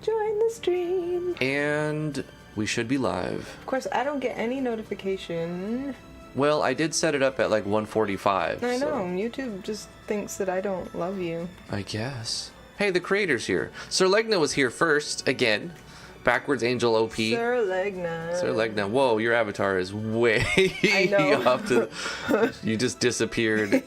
join the stream. And we should be live. Of course, I don't get any notification. Well, I did set it up at like 1:45. I know. so YouTube just thinks that I don't love you. I guess. Hey, the creator's here. Sir Legna was here first, again. Backwards Angel OP. Sir Legna. Sir Legna. Whoa, your avatar is way I know. off to... You just disappeared.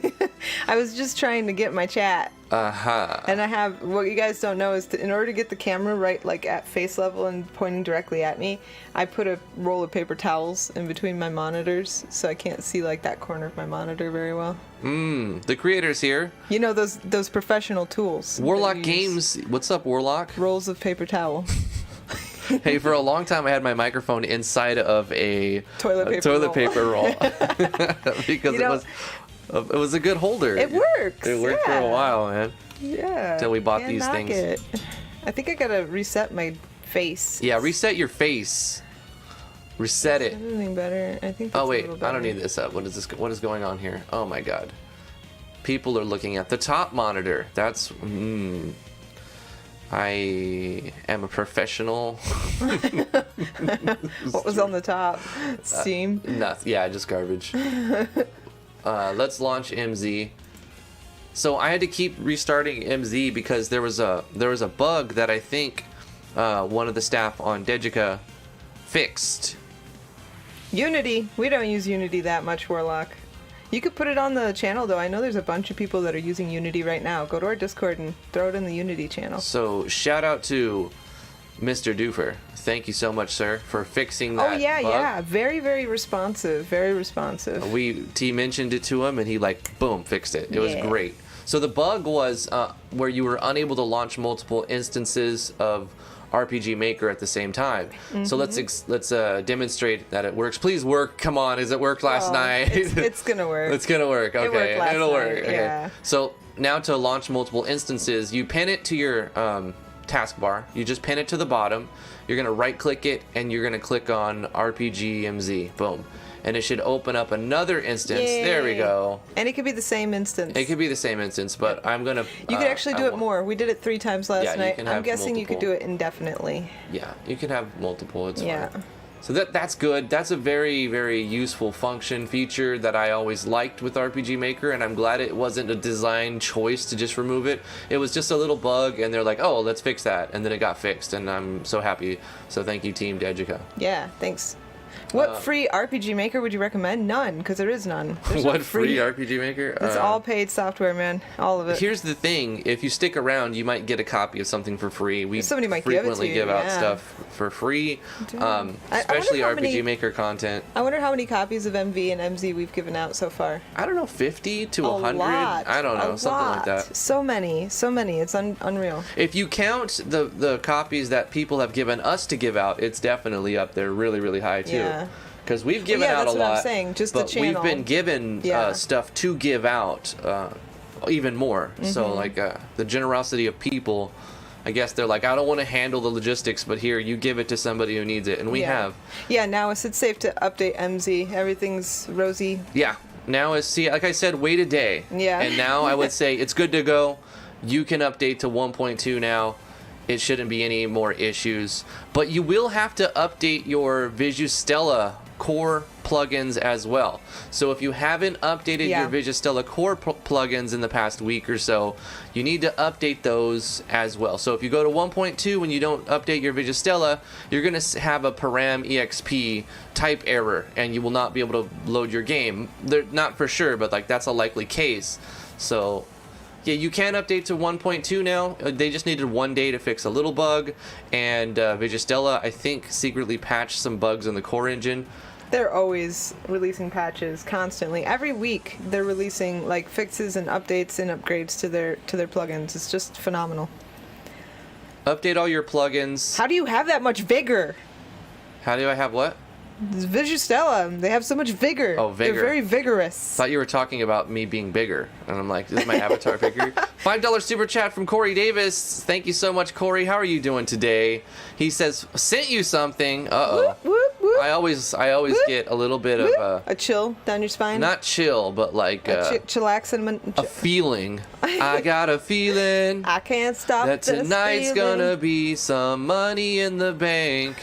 I was just trying to get my chat. And I have, what you guys don't know is in order to get the camera right, like at face level and pointing directly at me, I put a roll of paper towels in between my monitors so I can't see like that corner of my monitor very well. The creator's here. You know those professional tools. Warlock that you use. Games. What's up, Warlock? Rolls of paper towel. Hey, for a long time I had my microphone inside of a Toilet paper roll. Because it was a good holder. It works. It worked for a while, man. Yeah. Till we bought Can't these knock things. it. I think I gotta reset my face. Yeah, reset your face. Reset it. Anything better? I think. That's Oh wait, a little better. I don't need this up. What is this? What is going on here? Oh my god. People are looking at the top monitor. That's I am a professional. What was on the top? Steam. Nothing. Yeah, just garbage. Let's launch MZ. So I had to keep restarting MZ because there was a bug that I think one of the staff on Dejica fixed. Unity. We don't use Unity that much, Warlock. You could put it on the channel though. I know there's a bunch of people that are using Unity right now. Go to our Discord and throw it in the Unity channel. So shout out to Mr. Doofer. Thank you so much, sir, for fixing that. Oh yeah, bug. yeah. Very, very responsive. Very responsive. T mentioned it to him and he like boom fixed it. It was Yeah. great. So the bug was where you were unable to launch multiple instances of RPG Maker at the same time. So let's demonstrate that it works. Please work. Come on, has it worked last night? It's gonna work. It's gonna work. Okay, worked last it'll work. night, Okay. yeah. So now to launch multiple instances, you pin it to your taskbar. You just pin it to the bottom. You're gonna right-click it and you're gonna click on RPG MZ. Boom. And it should open up another instance. Yay. There we go. And it could be the same instance. It could be the same instance, but I'm gonna. You could actually do it more. We did it 3 times last Yeah, you night. can I'm have guessing you could do multiple. it indefinitely. Yeah, you can have multiple. It's Yeah. fine. So that's good. That's a very, very useful function feature that I always liked with RPG Maker, and I'm glad it wasn't a design choice to just remove it. It was just a little bug, and they're like, "Oh, let's fix that," and then it got fixed, and I'm so happy. So thank you, Team Dejica. Yeah, thanks. What free RPG Maker would you recommend? None, because there is none. There's no What free RPG Maker? It's all paid software, man. All of it. Here's the thing: if you stick around, you might get a copy of something for free. We Somebody might give it to frequently you, give out yeah. stuff for free, I especially wonder how RPG many- Maker content. I wonder how many copies of MV and MZ we've given out so far. I don't know, 50 to A 100. lot. I don't know, A something like lot. that. So many. It's unreal. If you count the copies that people have given us to give out, it's definitely up there, really, really high too. Yeah. Because we've given yeah, out that's a what lot, I'm saying, just the but we've channel. been given Yeah. stuff to give out even more. So like the generosity of people, I guess they're like, I don't want to handle the logistics, but here, you give it to somebody who needs it, and we have. Yeah, now it's safe to update MZ. Everything's rosy. Yeah. Now is like I said, wait a day. Yeah. And now I would say it's good to go. You can update to 1.2 now. It shouldn't be any more issues. But you will have to update your Vigustella core plugins as well. So if you haven't updated Yeah. your Vigustella core plugins in the past week or so, you need to update those as well. So if you go to 1.2 and you don't update your Vigustella, you're going to have a param exp type error and you will not be able to load your game. They're not for sure, but like that's a likely case. So yeah, you can update to 1.2 now. They just needed 1 day to fix a little bug, and Vigustella, I think, secretly patched some bugs in the core engine. They're always releasing patches constantly. Every week they're releasing like fixes and updates and upgrades to their plugins. It's just phenomenal. Update all your plugins. How do you have that much vigor? How do I have what? Vigustella, they have so much vigor. Oh, vigor. They're very vigorous. Thought you were talking about me being bigger. And I'm like, is my avatar bigger? $5 super chat from Corey Davis. Thank you so much, Corey. How are you doing today? He says, sent you something. Uh-oh. Whoop, whoop. I always get a little bit of a chill down your spine. not chill, but like chillaxing. a feeling. I got a feeling I can't stop that this tonight's feeling. gonna be some money in the bank.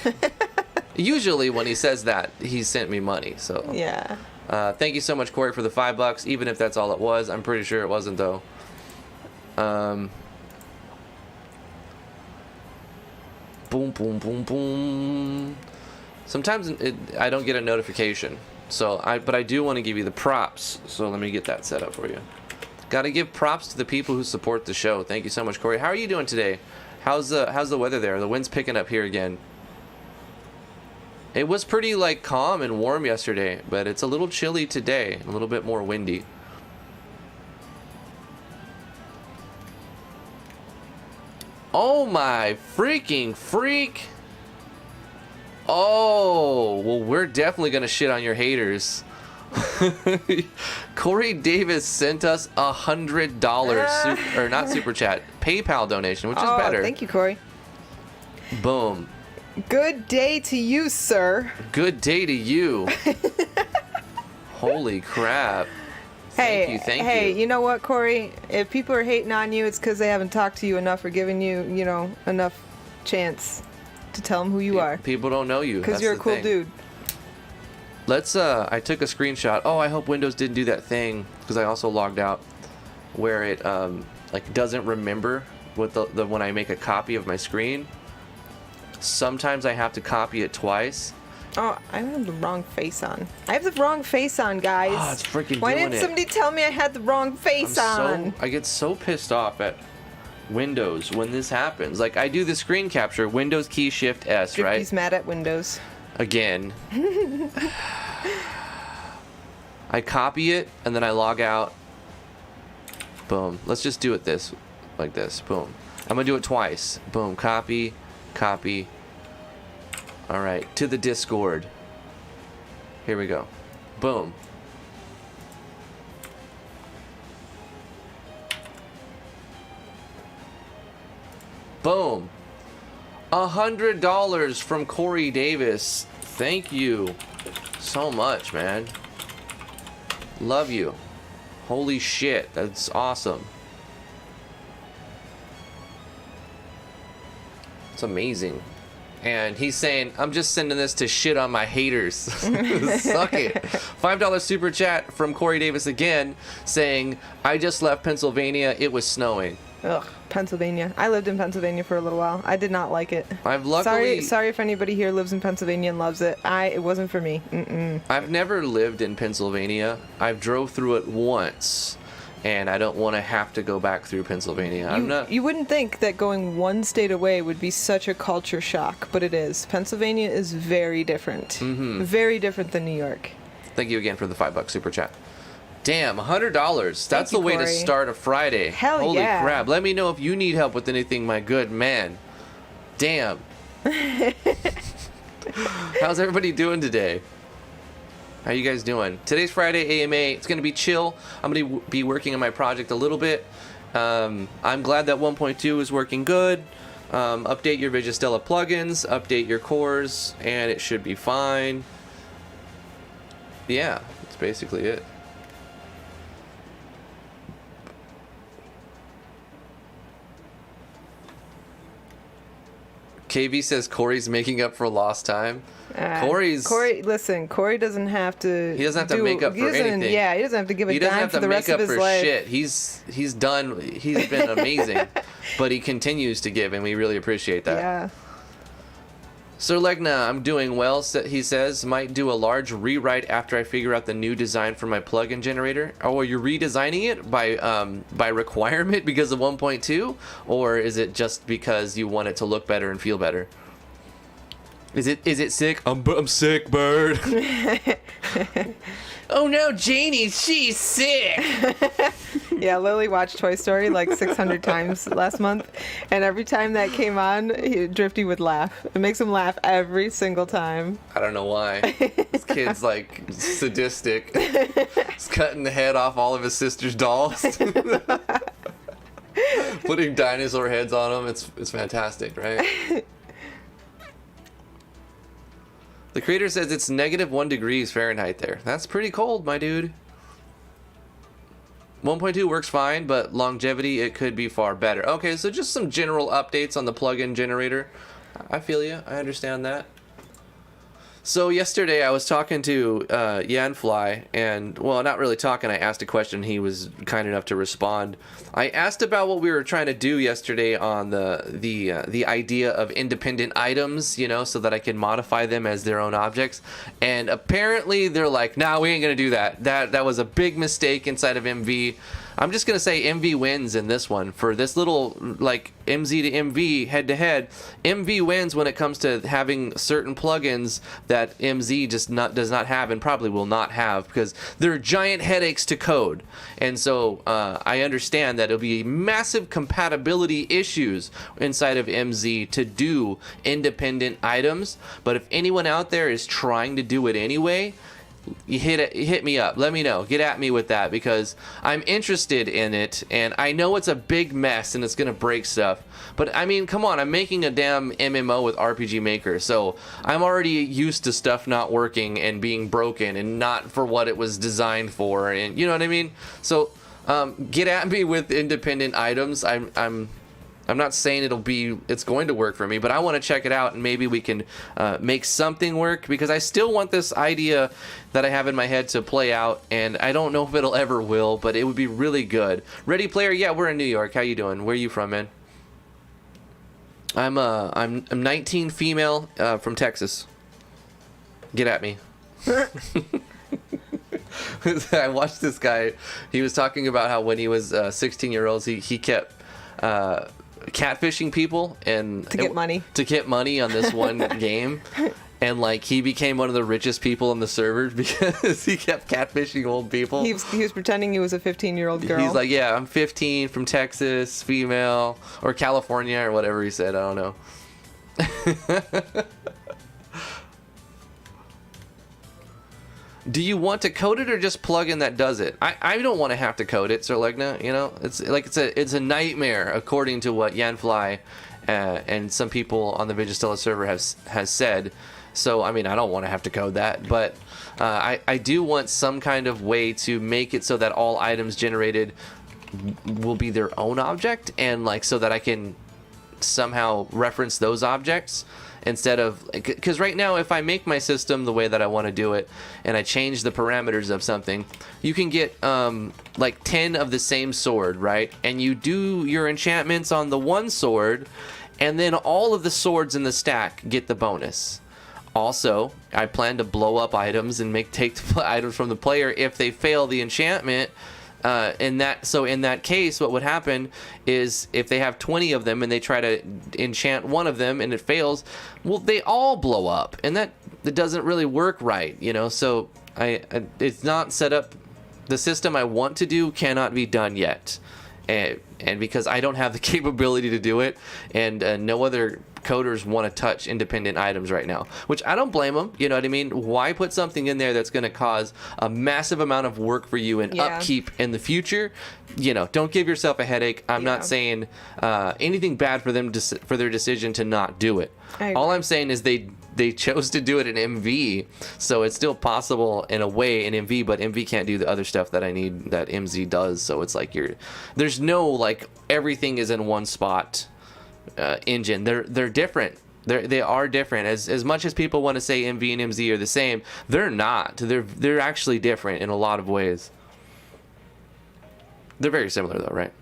Usually when he says that, he sent me money. So Yeah. thank you so much, Corey, for the $5. Even if that's all it was, I'm pretty sure it wasn't though. Boom, boom, boom, boom. Sometimes I don't get a notification, but I do want to give you the props. So let me get that set up for you. Got to give props to the people who support the show. Thank you so much, Corey. How are you doing today? How's the weather there? The wind's picking up here again. It was pretty like calm and warm yesterday, but it's a little chilly today. A little bit more windy. Oh my freaking freak. Oh, well, we're definitely gonna shit on your haters. Corey Davis sent us $100 or not super chat, PayPal donation, which is better. Thank you, Corey. Boom. Good day to you, sir. Good day to you. Holy crap. Thank you. Hey, you know what, Corey? If people are hating on you, it's because they haven't talked to you enough or given you, enough chance to tell them who you are. People don't know you. Because you're a cool dude. Let's, I took a screenshot. Oh, I hope Windows didn't do that thing, because I also logged out, where it, like, doesn't remember what the when I make a copy of my screen. Sometimes I have to copy it twice. Oh, I have the wrong face on. I have the wrong face on, guys. Oh, it's freaking Why doing didn't it. somebody tell me I had the wrong face on? I get so pissed off at Windows when this happens. Like, I do the screen capture, Windows key Shift S, right? He's mad at Windows. Again. I copy it and then I log out. Boom. Let's just do it like this. Boom. I'm gonna do it twice. Boom. Copy. Copy. All right. To the Discord. Here we go. Boom. Boom. $100 from Corey Davis. Thank you so much, man. Love you. Holy shit, that's awesome. It's amazing. And he's saying, I'm just sending this to shit on my haters. Suck it. $5 super chat from Corey Davis again, saying, I just left Pennsylvania. It was snowing. Ugh, Pennsylvania. I lived in Pennsylvania for a little while. I did not like it. I've luckily... Sorry if anybody here lives in Pennsylvania and loves it. It wasn't for me. I've never lived in Pennsylvania. I've drove through it once, and I don't want to have to go back through Pennsylvania. You wouldn't think that going one state away would be such a culture shock, but it is. Pennsylvania is very different. Very different than New York. Thank you again for the $5 super chat. Damn, $100. That's the way to Corey. start a Friday. Hell Holy yeah. crap. Let me know if you need help with anything, my good man. Damn. How's everybody doing today? How you guys doing? Today's Friday AMA. It's going to be chill. I'm going to be working on my project a little bit. I'm glad that 1.2 is working good. Update your Vigistella plugins, update your cores, and it should be fine. Yeah, that's basically it. KV says Corey's making up for lost time. Corey, listen, Corey doesn't have to. He doesn't have to make up for anything. Yeah, he doesn't have to give a dime for the rest of his life. Shit. He's done. He's been amazing, but he continues to give, and we really appreciate that. Yeah. Sir Legna, I'm doing well. He says might do a large rewrite after I figure out the new design for my plugin generator. Oh, are you redesigning it by requirement because of 1.2, or is it just because you want it to look better and feel better? Is it sick? I'm sick, bird. Oh no, Janie, she's sick. Yeah, Lily watched Toy Story like 600 times last month, and every time that came on, Drifty would laugh. It makes him laugh every single time. I don't know why. This kid's like sadistic. He's cutting the head off all of his sister's dolls. Putting dinosaur heads on them. It's fantastic, right? The creator says it's -1 degrees Fahrenheit there. That's pretty cold, my dude. 1.2 works fine, but longevity, it could be far better. Okay, so just some general updates on the plugin generator. I feel you. I understand that. So yesterday I was talking to Yanfly, and well, not really talking. I asked a question. He was kind enough to respond. I asked about what we were trying to do yesterday on the idea of independent items, you know, so that I can modify them as their own objects. And apparently they're like, "Nah, we ain't gonna do that. That was a big mistake inside of MV." I'm just gonna say MV wins in this one for this little like MZ to MV head to head. MV wins when it comes to having certain plugins that MZ just does not have and probably will not have because they're giant headaches to code. And so I understand that it'll be massive compatibility issues inside of MZ to do independent items. But if anyone out there is trying to do it anyway, you hit me up, let me know, get at me with that, because I'm interested in it, and I know it's a big mess and it's gonna break stuff, but I mean, come on, I'm making a damn MMO with RPG Maker, so I'm already used to stuff not working and being broken and not for what it was designed for, and you know what I mean. So get at me with independent items. I'm not saying it's going to work for me, but I want to check it out and maybe we can make something work, because I still want this idea that I have in my head to play out, and I don't know if it'll ever will, but it would be really good. Ready Player, yeah, we're in New York. How you doing? Where are you from, man? I'm 19, female, from Texas. Get at me. I watched this guy. He was talking about how when he was 16-year-old, he kept catfishing people and to get money on this one game, and like he became one of the richest people on the server because he kept catfishing old people. He was pretending he was a 15-year-old girl. He's like, yeah, I'm 15, from Texas, female, or California, or whatever he said. I don't know. Do you want to code it or just plug in that does it? I don't want to have to code it, Sir Legna. You know, it's a nightmare according to what Yanfly and some people on the Vigistella server has said. So I mean, I don't want to have to code that, but I do want some kind of way to make it so that all items generated will be their own object, and like so that I can somehow reference those objects. Instead of, because right now if I make my system the way that I want to do it and I change the parameters of something, you can get like 10 of the same sword, right? And you do your enchantments on the one sword, and then all of the swords in the stack get the bonus. Also, I plan to blow up items and take items from the player if they fail the enchantment. In that case, what would happen is if they have 20 of them and they try to enchant one of them and it fails, well, they all blow up, and that doesn't really work right, you know. So it's not set up. The system I want to do cannot be done yet, and because I don't have the capability to do it, and no other coders want to touch independent items right now, which I don't blame them. You know what I mean? Why put something in there that's going to cause a massive amount of work for you and upkeep in the future? You know, don't give yourself a headache. I'm not saying anything bad for them for their decision to not do it. All I'm saying is they chose to do it in MV, so it's still possible in a way in MV, but MV can't do the other stuff that I need that MZ does. So it's like there's no like everything is in one spot. Engine. They're different. They are different. As much as people want to say MV and MZ are the same, they're not. They're actually different in a lot of ways. They're very similar though, right?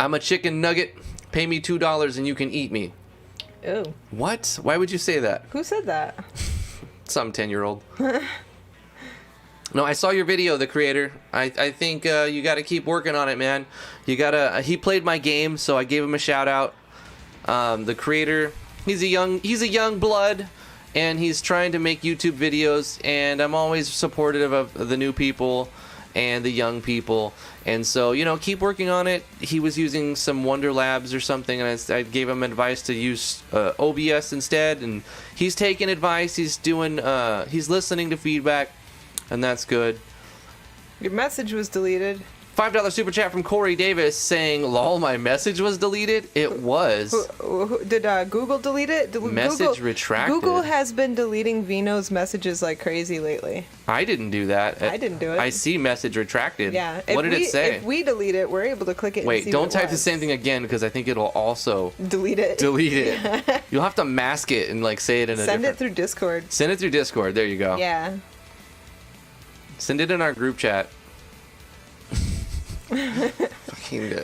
I'm a chicken nugget. Pay me $2 and you can eat me. Ew. What? Why would you say that? Who said that? Some 10-year-old. No, I saw your video, the creator. I think you got to keep working on it, man. You gotta. He played my game, so I gave him a shout out. The creator, he's a young blood, and he's trying to make YouTube videos. And I'm always supportive of the new people and the young people. And so, you know, keep working on it. He was using some Wonder Labs or something, and I gave him advice to use OBS instead. And he's taking advice. He's listening to feedback. And that's good. Your message was deleted. $5 super chat from Corey Davis saying, "Lol, my message was deleted." It was. Did Google delete it? Message retracted. Google has been deleting Vino's messages like crazy lately. I didn't do that. I didn't do it. I see message retracted. Yeah. What did it say? If we delete it, we're able to click it. Wait, and see don't what it type the was. same thing again because I think it'll also Delete it. delete it. You'll have to mask it and like say it in a Send different. it through Discord. Send it through Discord. There you go. Yeah. Send it in our group chat. Fucking,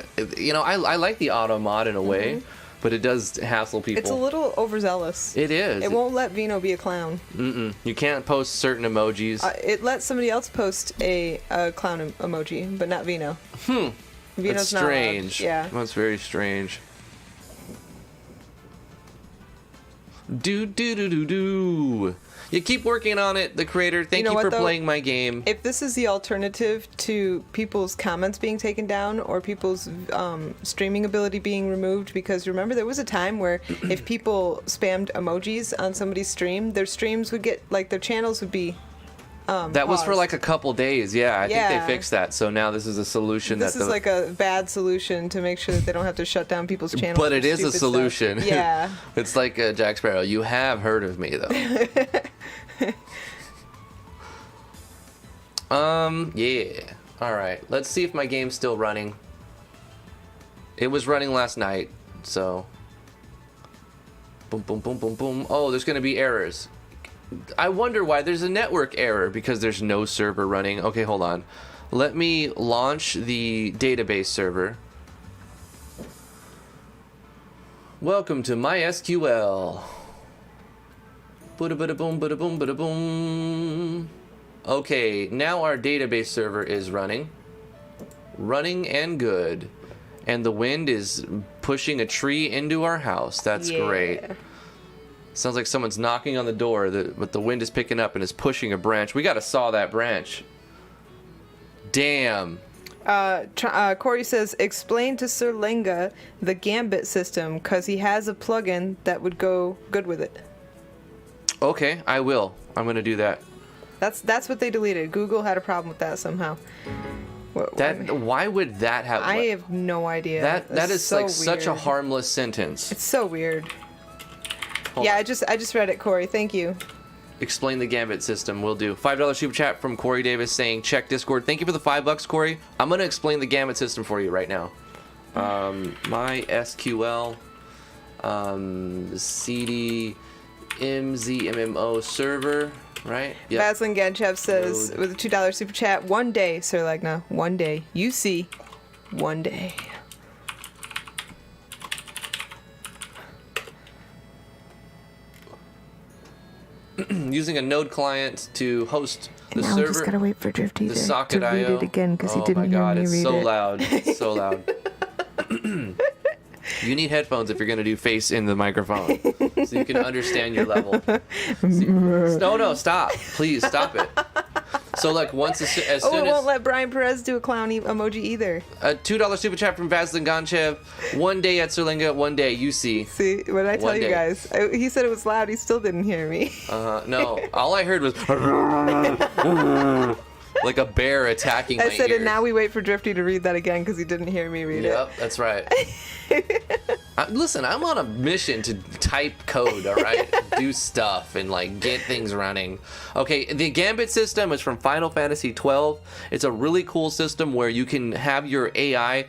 I like the auto mod in a way, but it does hassle people. It's a little overzealous. It is. It won't let Vino be a clown. You can't post certain emojis. It lets somebody else post a clown emoji, but not Vino. Vino's That's not allowed. strange. Yeah. That's very strange. Do. You keep working on it, the creator. Thank you, for playing my game. If this is the alternative to people's comments being taken down or people's streaming ability being removed, because remember there was a time where if people spammed emojis on somebody's stream, their streams would get, like, their channels would be that was for paused. like a couple days. Yeah, I think Yeah. they fixed that. So now this is a solution. This is like a bad solution to make sure that they don't have to shut down people's channels. But for it is a stupid solution. stuff. Yeah. It's like Jack Sparrow. You have heard of me, though. Yeah. All right. Let's see if my game's still running. It was running last night, so. Boom, boom, boom, boom, boom. Oh, there's gonna be errors. I wonder why there's a network error because there's no server running. Okay, hold on. Let me launch the database server. Welcome to MySQL. Bada boom, bada boom, bada boom. Okay, now our database server is running. Running and good. And the wind is pushing a tree into our house. That's great. Sounds like someone's knocking on the door, but the wind is picking up and is pushing a branch. We gotta saw that branch. Damn. Corey says, explain to Sir Lenga the Gambit system, because he has a plugin that would go good with it. Okay, I will. I'm gonna do that. That's what they deleted. Google had a problem with that somehow. Why would that happen? I have no idea. That is so like such a weird. harmless sentence. It's so weird. Hold yeah, on. I just read it, Corey. Thank you. Explain the Gambit system. Will do. $5 super chat from Corey Davis saying check Discord. Thank you for the $5, Corey. I'm gonna explain the Gambit system for you right now. MySQL, CD, MZMMO server, right? Yep. Vaslin Ganchev says Load. with a $2 super chat, one day, Sir Legna, one day. You see, one day. Using a Node client to host the And now server. we just gotta wait for Drifty The to socket read IO. it again because Oh he didn't my hear god, me it's read so it. loud. It's so loud. You need headphones if you're gonna do face in the microphone, so you can understand your level. No, stop! Please stop it. So like as soon It as won't let Brian Perez do a clown emoji either. a $2 super chat from Vaslin Ganchev. One day at Serlinga, one day UC. See, what did I tell One you day. guys? He said it was loud. He still didn't hear me. No, all I heard was like a bear attacking I my said, ears. and now we wait for Drifty to read that again because he didn't hear me read Yep, that's right. Listen, I'm on a mission to type code, all right? Do stuff and, like, get things running. Okay, the Gambit system is from Final Fantasy XII. It's a really cool system where you can have your AI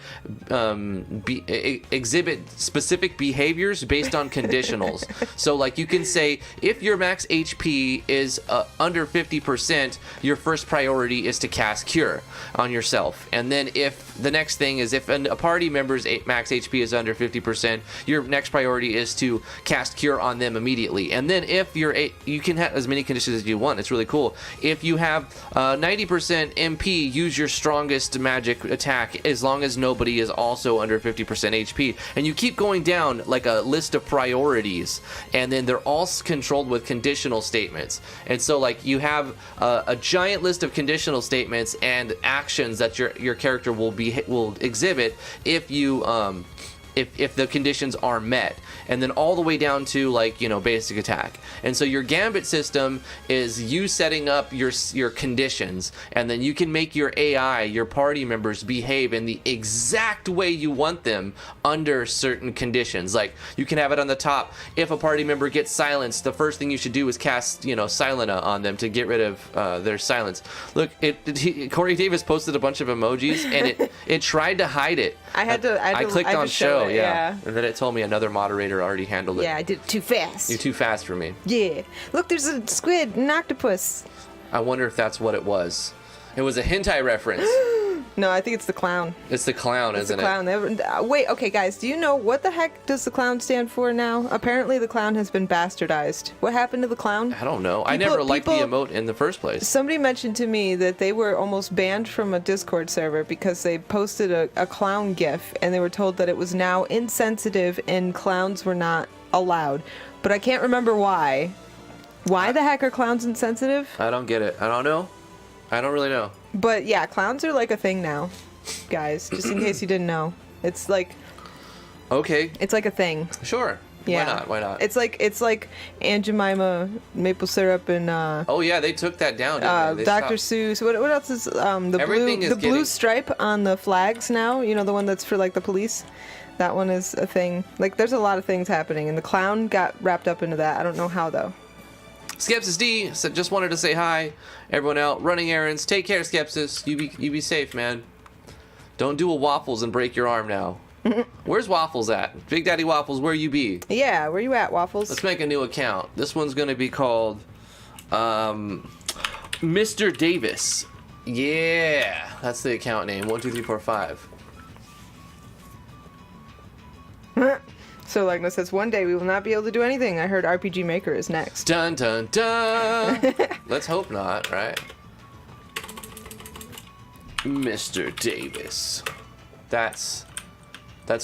exhibit specific behaviors based on conditionals. So, like, you can say, if your max HP is under 50%, your first priority is to cast Cure on yourself. And then if the next thing is if a party member's max HP is under 50%, your next priority is to cast Cure on them immediately. And then if you can have as many conditions as you want. It's really cool. If you have 90% MP, use your strongest magic attack as long as nobody is also under 50% HP. And you keep going down like a list of priorities, and then they're all controlled with conditional statements. And so like you have a giant list of conditional statements and actions that your character will exhibit if you if the conditions are met, and then all the way down to like, you know, basic attack. And so your gambit system is you setting up your conditions, and then you can make your AI, your party members, behave in the exact way you want them under certain conditions. Like you can have it on the top, if a party member gets silenced, the first thing you should do is cast, you know, Silena on them to get rid of their silence. Look, Corey Davis posted a bunch of emojis, and it tried to hide it. I clicked on show, yeah, and then it told me another moderator already handled it. Yeah, I did it too fast. You're too fast for me. Yeah. Look, there's a squid, an octopus. I wonder if that's what it was. It was a hentai reference. No, I think it's the clown. It's the clown, isn't it? Wait, okay, guys, do you know what the heck does the clown stand for now? Apparently the clown has been bastardized. What happened to the clown? I don't know. I never liked the emote in the first place. Somebody mentioned to me that they were almost banned from a Discord server because they posted a clown gif, and they were told that it was now insensitive and clowns were not allowed. But I can't remember why. Why the heck are clowns insensitive? I don't get it. I don't know. I don't really know. But yeah, clowns are like a thing now, guys. Just in case you didn't know, it's like. Okay. It's like a thing. Sure. Yeah. Why not? Why not? It's like Aunt Jemima maple syrup and. Oh yeah, they took that down. Didn't they? Dr. Seuss. What else is the blue stripe on the flags now? You know, the one that's for like the police. That one is a thing. Like, there's a lot of things happening, and the clown got wrapped up into that. I don't know how though. Skepsis D said, just wanted to say hi. Everyone out running errands. Take care, Skepsis. You be safe, man. Don't do a Waffles and break your arm now. Where's Waffles at? Big Daddy Waffles, where you be? Yeah, where you at, Waffles? Let's make a new account. This one's gonna be called Mr. Davis. Yeah, that's the account name. 1, 2, 3, 4, 5. So Legno says, one day we will not be able to do anything. I heard RPG Maker is next. Dun dun dun. Let's hope not, right? Mr. Davis. That's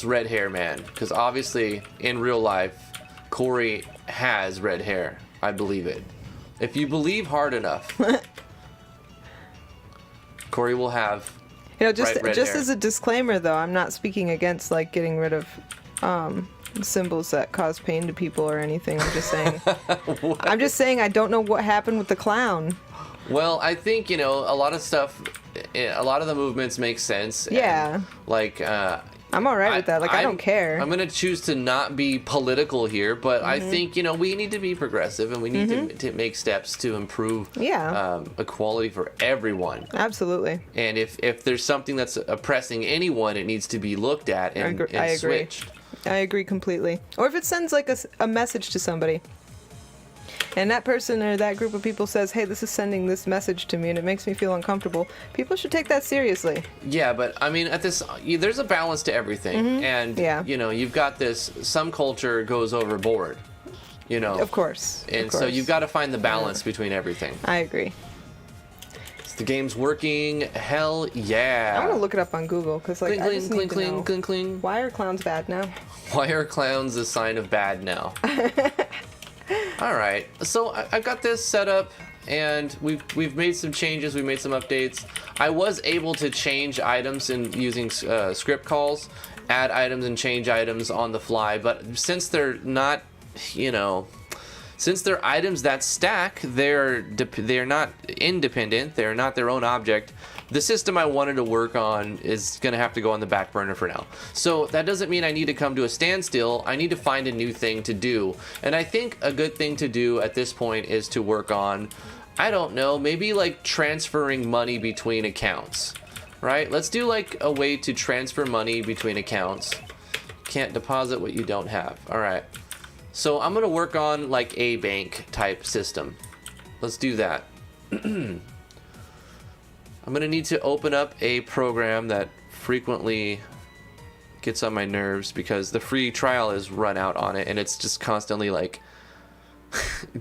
red hair man. Because obviously in real life, Corey has red hair. I believe it. If you believe hard enough, Corey will have. You know, just red hair. As a disclaimer though, I'm not speaking against like getting rid of symbols that cause pain to people or anything. I'm just saying. I'm just saying I don't know what happened with the clown. Well, I think, you know, a lot of stuff, a lot of the movements make sense. Yeah. And, like, I'm all right with that. Like, I don't care. I'm going to choose to not be political here, but I think, you know, we need to be progressive and we need to make steps to improve equality for everyone. Absolutely. And if there's something that's oppressing anyone, it needs to be looked at and switched. I agree completely. Or if it sends like a message to somebody, and that person or that group of people says, hey, this is sending this message to me and it makes me feel uncomfortable, people should take that seriously. Yeah, but I mean, there's a balance to everything. And, you know, you've got some culture goes overboard, you know. Of course. And so you've got to find the balance between everything. I agree. The game's working. Hell yeah. I want to look it up on Google because, like, I just need to know. Cling, cling. Why are clowns bad now? Why are clowns a sign of bad now? All right. So I've got this set up, and we've made some changes. We made some updates. I was able to change items using script calls, add items and change items on the fly. But since they're not, you know. Since they're items that stack, they're not independent. They're not their own object. The system I wanted to work on is going to have to go on the back burner for now. So that doesn't mean I need to come to a standstill. I need to find a new thing to do. And I think a good thing to do at this point is to work on, I don't know, maybe like transferring money between accounts, right? Let's do like a way to transfer money between accounts. Can't deposit what you don't have. All right. So I'm going to work on like a bank type system. Let's do that. I'm going to need to open up a program that frequently gets on my nerves because the free trial is run out on it and it's just constantly like,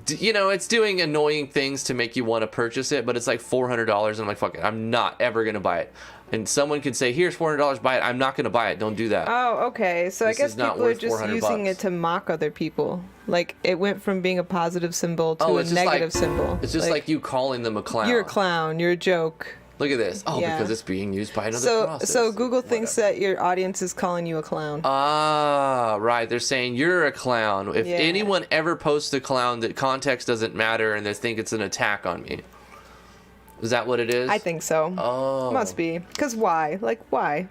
you know, it's doing annoying things to make you want to purchase it, but it's like $400 and I'm like, fuck it, I'm not ever going to buy it. And someone could say, here's $400, buy it. I'm not going to buy it. Don't do that. Oh, okay. So I guess people are just using it to mock other people. Like, it went from being a positive symbol to a negative symbol. It's just like you calling them a clown. You're a clown. You're a joke. Look at this. Oh, Yeah. because it's being used by another process. So Google thinks that your audience is calling you a clown. Ah, right. They're saying you're a clown. If Yeah. anyone ever posts a clown, that context doesn't matter, and they think it's an attack on me. Is that what it is? I think so. Oh. Must be. Because why? Like, why?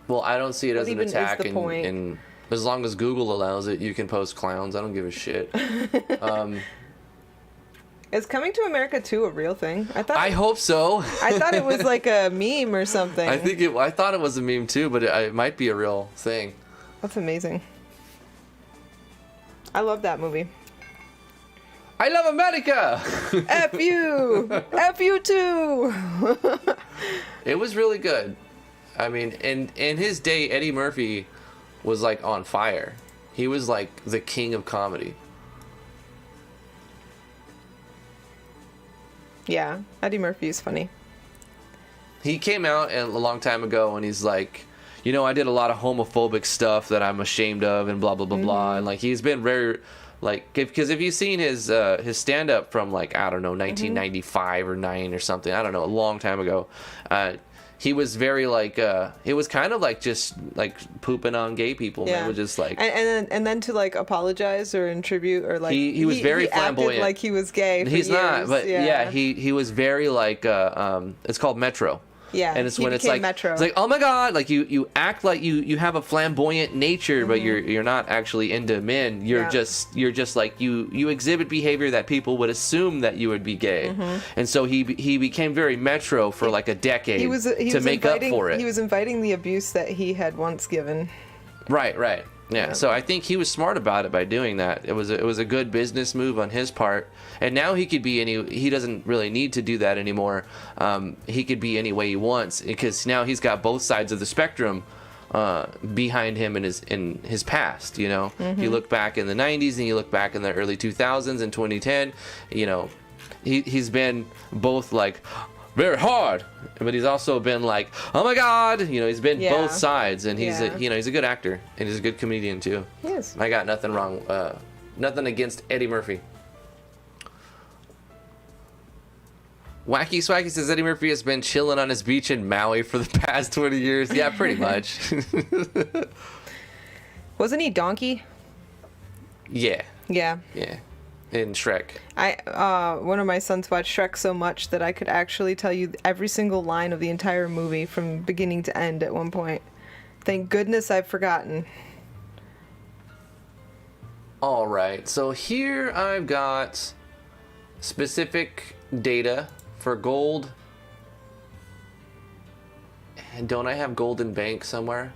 Well, I don't see it as an even is attack, the point? and as long as Google allows it, you can post clowns. I don't give a shit. Is Coming to America 2 a real thing? I hope so. I thought it was like a meme or something. I thought it was a meme too, but it might be a real thing. That's amazing. I love that movie. I love America. F you! F you too! It was really good. I mean, in his day, Eddie Murphy was like on fire. He was like the king of comedy. Yeah, Eddie Murphy is funny. He came out a long time ago and he's like, you know, I did a lot of homophobic stuff that I'm ashamed of and blah blah blah blah. And like he's been very like, because if you've seen his stand up from like, I don't know, 1995 or 9 or something, I don't know, a long time ago, he was very like it was kind of like just like pooping on gay people. Yeah. Man. It was just like and then to like apologize or in tribute or like he was very flamboyant. Acted like he was gay. For he's years. not, but yeah, he was very like it's called Metro. Yeah, and it's he when it's became like Metro. It's like, oh my god, like you act like you have a flamboyant nature, but you're not actually into men. You're just like you exhibit behavior that people would assume that you would be gay. And so he became very Metro for like a decade to make up for it. He was inviting the abuse that he had once given. Right. Yeah, so I think he was smart about it by doing that. It was a good business move on his part, and now he could be he doesn't really need to do that anymore. He could be any way he wants because now he's got both sides of the spectrum behind him in his past. You know, you look back in the '90s and you look back in the early 2000s and 2010. You know, he's been both like very hard, but he's also been like, oh my god, you know, he's been both sides, and he's he's a good actor and he's a good comedian too. Yes. I got nothing wrong, nothing against Eddie Murphy. Wacky Swaggy says Eddie Murphy has been chilling on his beach in Maui for the past 20 years. Yeah, pretty much. Wasn't he Donkey? Yeah. Yeah. In Shrek. One of my sons watched Shrek so much that I could actually tell you every single line of the entire movie from beginning to end at one point. Thank goodness I've forgotten. All right, so here I've got specific data for gold. And don't I have Golden Bank somewhere?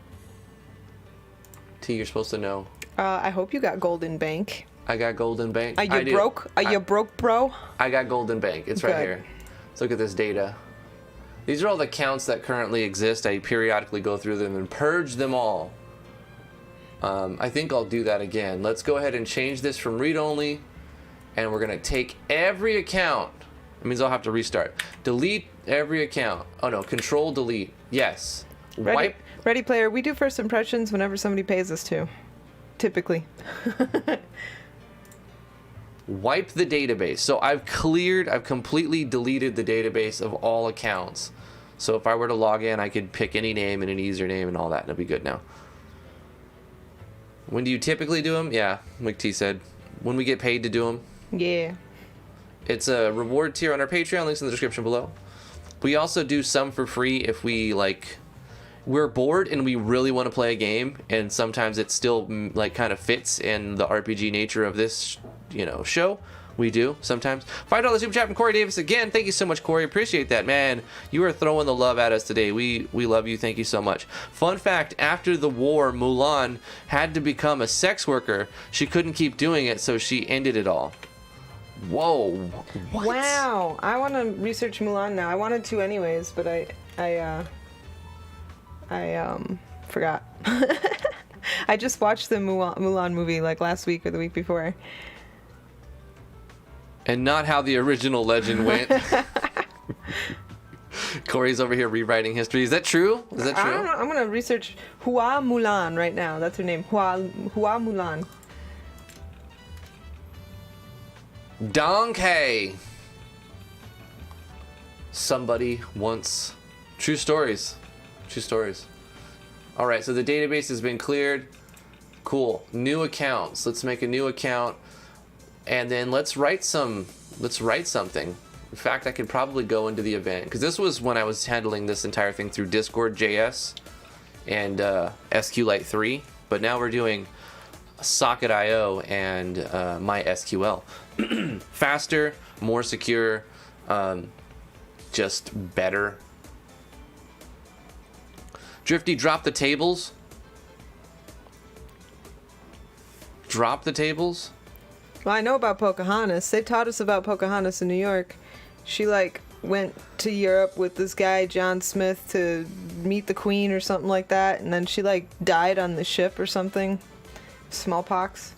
T, you're supposed to know. I hope you got Golden Bank. I got Golden Bank. Are you broke? Are you broke, bro? I got Golden Bank. It's right here. Let's look at this data. These are all the accounts that currently exist. I periodically go through them and purge them all. I think I'll do that again. Let's go ahead and change this from read-only, and we're going to take every account. That means I'll have to restart. Delete every account. Oh no, control delete. Yes. Ready player, we do first impressions whenever somebody pays us to. Typically. Wipe the database. So I've completely deleted the database of all accounts. So if I were to log in, I could pick any name and any username and all that, and it'll be good now. When do you typically do them? Yeah, like T said. When we get paid to do them. Yeah. It's a reward tier on our Patreon, links in the description below. We also do some for free if we're bored and we really want to play a game, and sometimes it still like kind of fits in the RPG nature of this, show. We do sometimes. $5 super chat from Corey Davis again. Thank you so much, Corey. Appreciate that, man. You are throwing the love at us today. We love you. Thank you so much. Fun fact: after the war, Mulan had to become a sex worker. She couldn't keep doing it, so she ended it all. Whoa! What? Wow! I want to research Mulan now. I wanted to anyways, but I forgot. I just watched the Mulan movie like last week or the week before. And not how the original legend went. Corey's over here rewriting history. Is that true? I don't know. I'm gonna research Hua Mulan right now. That's her name. Hua Mulan. Donkey. Somebody once True stories. True stories. All right, so the database has been cleared. Cool. New accounts. Let's make a new account, and then let's write something. In fact, I could probably go into the event, because this was when I was handling this entire thing through Discord.js and SQLite 3, but now we're doing Socket.io and MySQL. Faster, more secure, just better. Drifty, drop the tables. Drop the tables? Well, I know about Pocahontas. They taught us about Pocahontas in New York. She, like, went to Europe with this guy, John Smith, to meet the queen or something like that, and then she, like, died on the ship or something. Smallpox.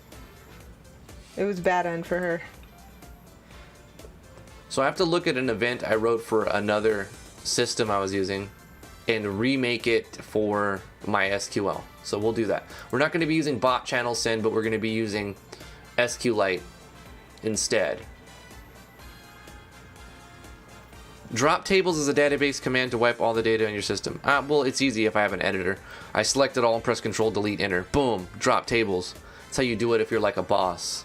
It was bad end for her. So I have to look at an event I wrote for another system I was using and remake it for MySQL. So we'll do that. We're not going to be using bot channel send, but we're going to be using SQLite instead. Drop tables is a database command to wipe all the data in your system. Well, it's easy if I have an editor. I select it all and press Control Delete Enter. Boom, drop tables. That's how you do it if you're like a boss.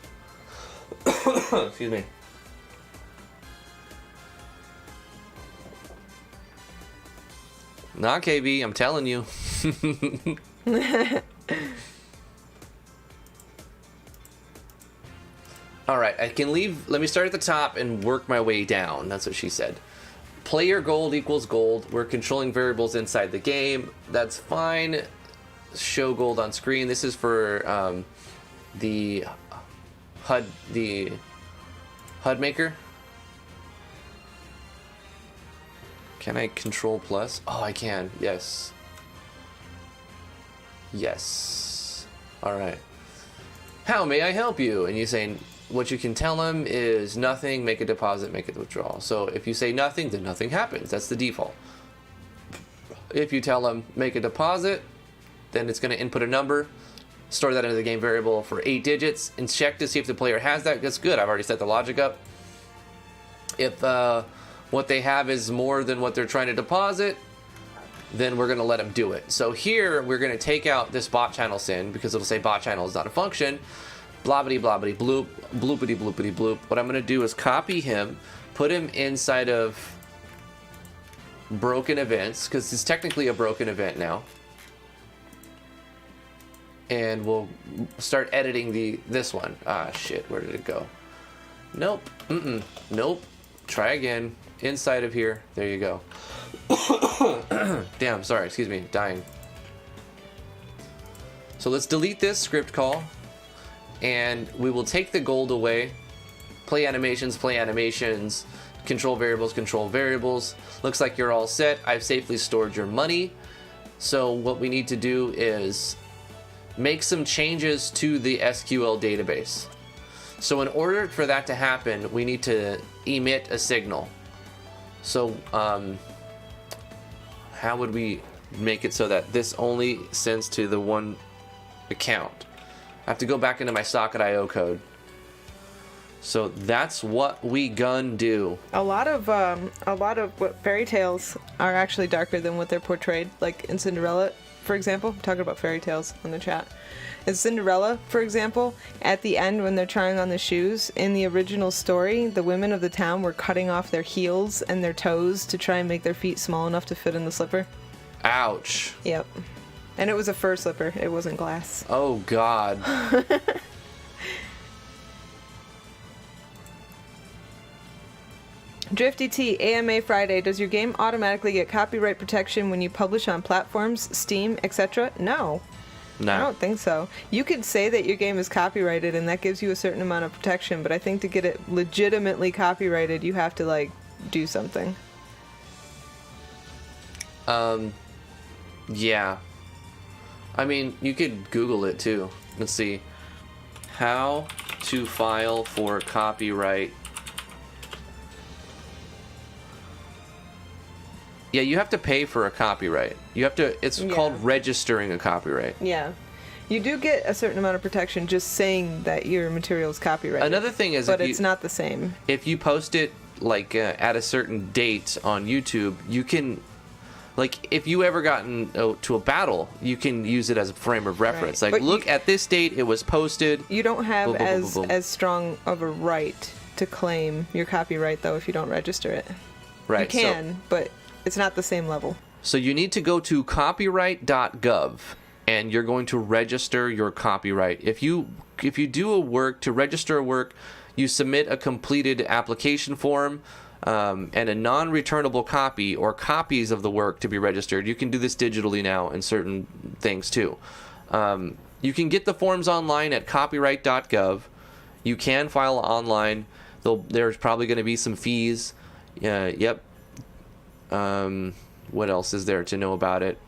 Excuse me. Nah, KB, I'm telling you. Alright, I can leave. Let me start at the top and work my way down. That's what she said. Player gold equals gold. We're controlling variables inside the game. That's fine. Show gold on screen. This is for the HUD maker. Can I control plus? Oh, I can. Yes. Yes. All right. How may I help you? And you say what you can tell them is nothing, make a deposit, make a withdrawal. So if you say nothing, then nothing happens. That's the default. If you tell them make a deposit, then it's going to input a number, store that into the game variable for 8 digits, and check to see if the player has that. That's good. I've already set the logic up. If what they have is more than what they're trying to deposit, then we're going to let them do it. So here, we're going to take out this bot channel send, because it'll say bot channel is not a function. Blobbity blobbity bloop, bloopity bloopity bloop. What I'm going to do is copy him, put him inside of broken events, because it's technically a broken event now. And we'll start editing this one. Ah, shit, where did it go? Nope, nope. Try again. Inside of here. There you go. Damn, sorry, excuse me, dying. So let's delete this script call, and we will take the gold away. Play animations, control variables. Looks like you're all set. I've safely stored your money. So what we need to do is make some changes to the SQL database. So in order for that to happen, we need to emit a signal. So how would we make it so that this only sends to the one account? I have to go back into my Socket.io code. So that's what we gun do. A lot of what fairy tales are actually darker than what they're portrayed. Like in Cinderella, for example. I'm talking about fairy tales on the chat. In Cinderella, for example, at the end when they're trying on the shoes, in the original story, the women of the town were cutting off their heels and their toes to try and make their feet small enough to fit in the slipper. Ouch. Yep. And it was a fur slipper. It wasn't glass. Oh, God. Drifty T, AMA Friday. Does your game automatically get copyright protection when you publish on platforms, Steam, etc.? No. No. I don't think so. You could say that your game is copyrighted and that gives you a certain amount of protection, but I think to get it legitimately copyrighted, you have to, like, do something. Yeah. I mean, you could Google it, too. Let's see. How to file for copyright. Yeah, you have to pay for a copyright. You have to, it's called registering a copyright. Yeah. You do get a certain amount of protection just saying that your material is copyrighted. Another thing is, but it's not the same. If you post it like at a certain date on YouTube, you can like if you ever gotten to a battle, you can use it as a frame of reference. Right. Like, look at this date, it was posted. You don't have Boom, boom, boom, boom, boom. as strong of a right to claim your copyright, though, if you don't register it. Right. You can, but it's not the same level. So you need to go to copyright.gov, and you're going to register your copyright. If you do a work, to register a work, you submit a completed application form and a non-returnable copy or copies of the work to be registered. You can do this digitally now in certain things too. You can get the forms online at copyright.gov. You can file online. There's probably going to be some fees. Yep. What else is there to know about it?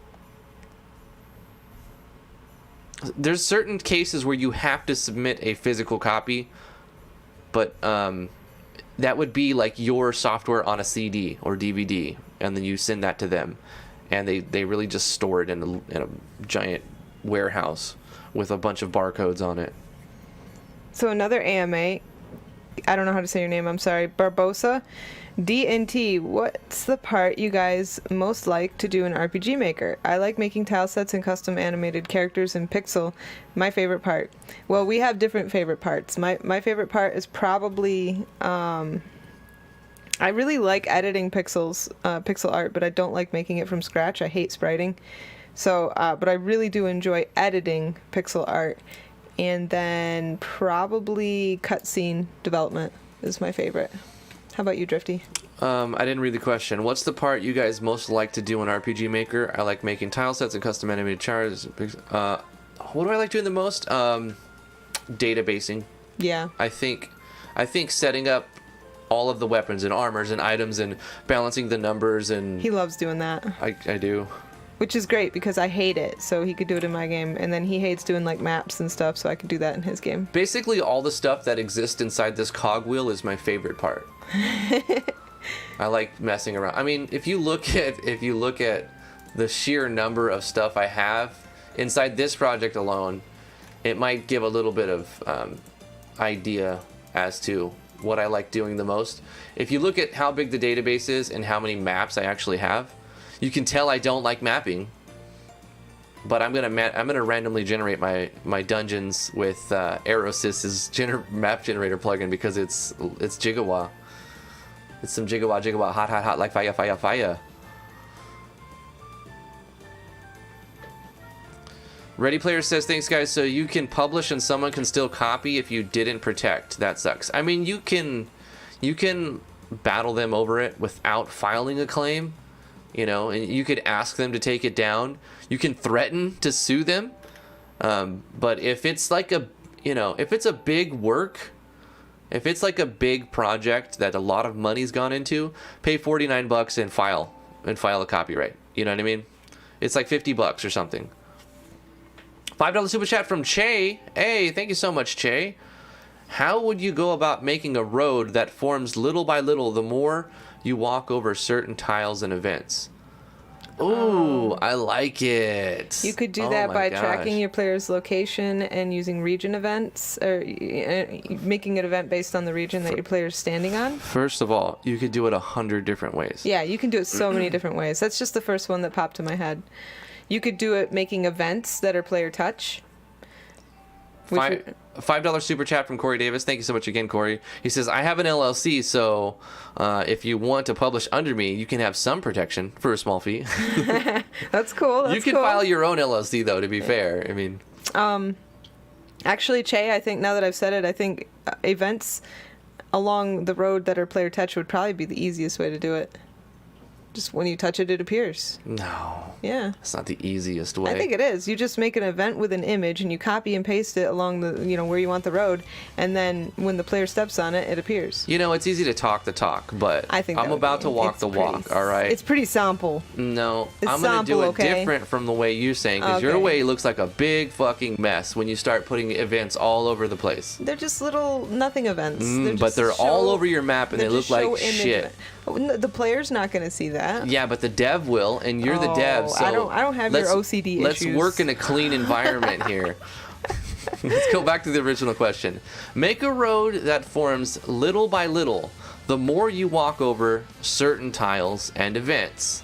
There's certain cases where you have to submit a physical copy, but that would be like your software on a CD or DVD, and then you send that to them, and they really just store it in a giant warehouse with a bunch of barcodes on it. So another AMA, I don't know how to say your name, I'm sorry, Barbosa. DNT, what's the part you guys most like to do in RPG Maker? I like making tile sets and custom animated characters in Pixel. My favorite part. Well, we have different favorite parts. My favorite part is probably, I really like editing pixel art, but I don't like making it from scratch. I hate spriting. So, but I really do enjoy editing pixel art. And then probably cutscene development is my favorite. How about you, Drifty? I didn't read the question. What's the part you guys most like to do in RPG Maker? I like making tile sets and custom animated charts. What do I like doing the most? Databasing. Yeah. I think setting up all of the weapons and armors and items and balancing the numbers, and He loves doing that. I do. Which is great because I hate it, so he could do it in my game. And then he hates doing like maps and stuff, so I could do that in his game. Basically, all the stuff that exists inside this cogwheel is my favorite part. I like messing around. I mean, if you look at the sheer number of stuff I have inside this project alone, it might give a little bit of idea as to what I like doing the most. If you look at how big the database is and how many maps I actually have, you can tell I don't like mapping. But I'm gonna randomly generate my dungeons with Aerosys's map generator plugin because it's Gigawa. It's some Gigawa hot like fire. Ready Player says, thanks guys. So you can publish and someone can still copy if you didn't protect. That sucks. I mean, you can battle them over it without filing a claim, you know, and you could ask them to take it down. You can threaten to sue them. But if it's like if it's a big work, if it's like a big project that a lot of money's gone into, pay $49 and file a copyright. You know what I mean? It's like $50 or something. $5 super chat from Che. Hey, thank you so much, Che. How would you go about making a road that forms little by little the more you walk over certain tiles and events? Ooh, I like it. You could do that by tracking your player's location and using region events, or making an event based on the region that your player's standing on. First of all, you could do it 100 different ways. Yeah, you can do it so many different ways. That's just the first one that popped in my head. You could do it making events that are player touch. $5 super chat from Corey Davis. Thank you so much again, Corey. He says, I have an LLC, so if you want to publish under me, you can have some protection for a small fee. That's cool. You can file your own LLC, though, to be fair. I mean... Actually, Che, I think now that I've said it, I think events along the road that are player touch would probably be the easiest way to do it. Just when you touch it, it appears. No. Yeah. It's not the easiest way. I think it is. You just make an event with an image and you copy and paste it along the, where you want the road, and then when the player steps on it, it appears. It's easy to talk the talk, but I'm about to walk the walk, all right? It's pretty sample. No, I'm going to do it different from the way you're saying, because your way looks like a big fucking mess when you start putting events all over the place. They're just little nothing events. But they're all over your map and they look like shit. The player's not going to see that. Yeah, but the dev will, and you're the dev, so I don't have your OCD issues. Let's work in a clean environment here. Let's go back to the original question. Make a road that forms little by little the more you walk over certain tiles and events.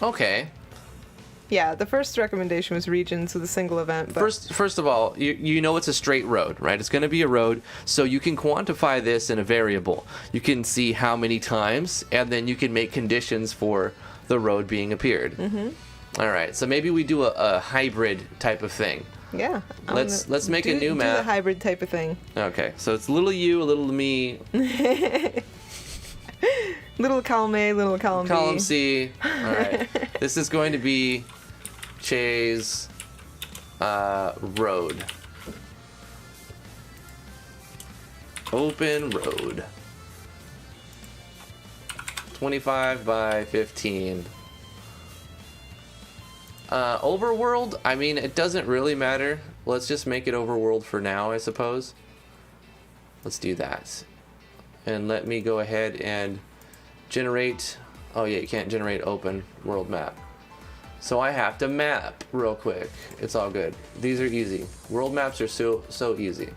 Okay. Yeah, the first recommendation was regions with a single event. But First of all, you know it's a straight road, right? It's going to be a road, so you can quantify this in a variable. You can see how many times, and then you can make conditions for the road being appeared. Mm-hmm. All right, so maybe we do a hybrid type of thing. Yeah. Let's make a new map. Do the hybrid type of thing. Okay, so it's little you, a little me. Little column A, little column B. Column C. All right. This is going to be Che's road. Open road. 25 by 15. Overworld, I mean, it doesn't really matter. Let's just make it overworld for now, I suppose. Let's do that. And let me go ahead and generate. Oh yeah, you can't generate open world map. So I have to map real quick. It's all good. These are easy. World maps are so easy.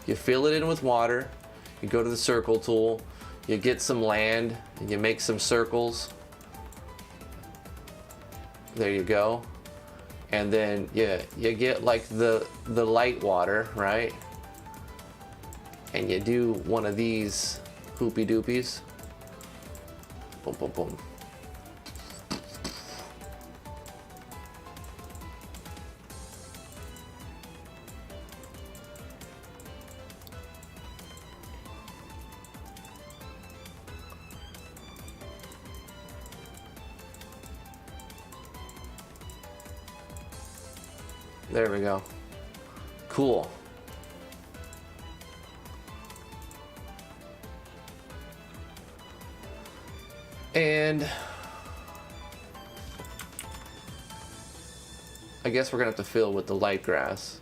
You fill it in with water. You go to the circle tool. You get some land and you make some circles. There you go. And then you get like the light water, right? And you do one of these hoopy doopies. Boom, boom, boom. There we go. Cool. And I guess we're gonna have to fill with the light grass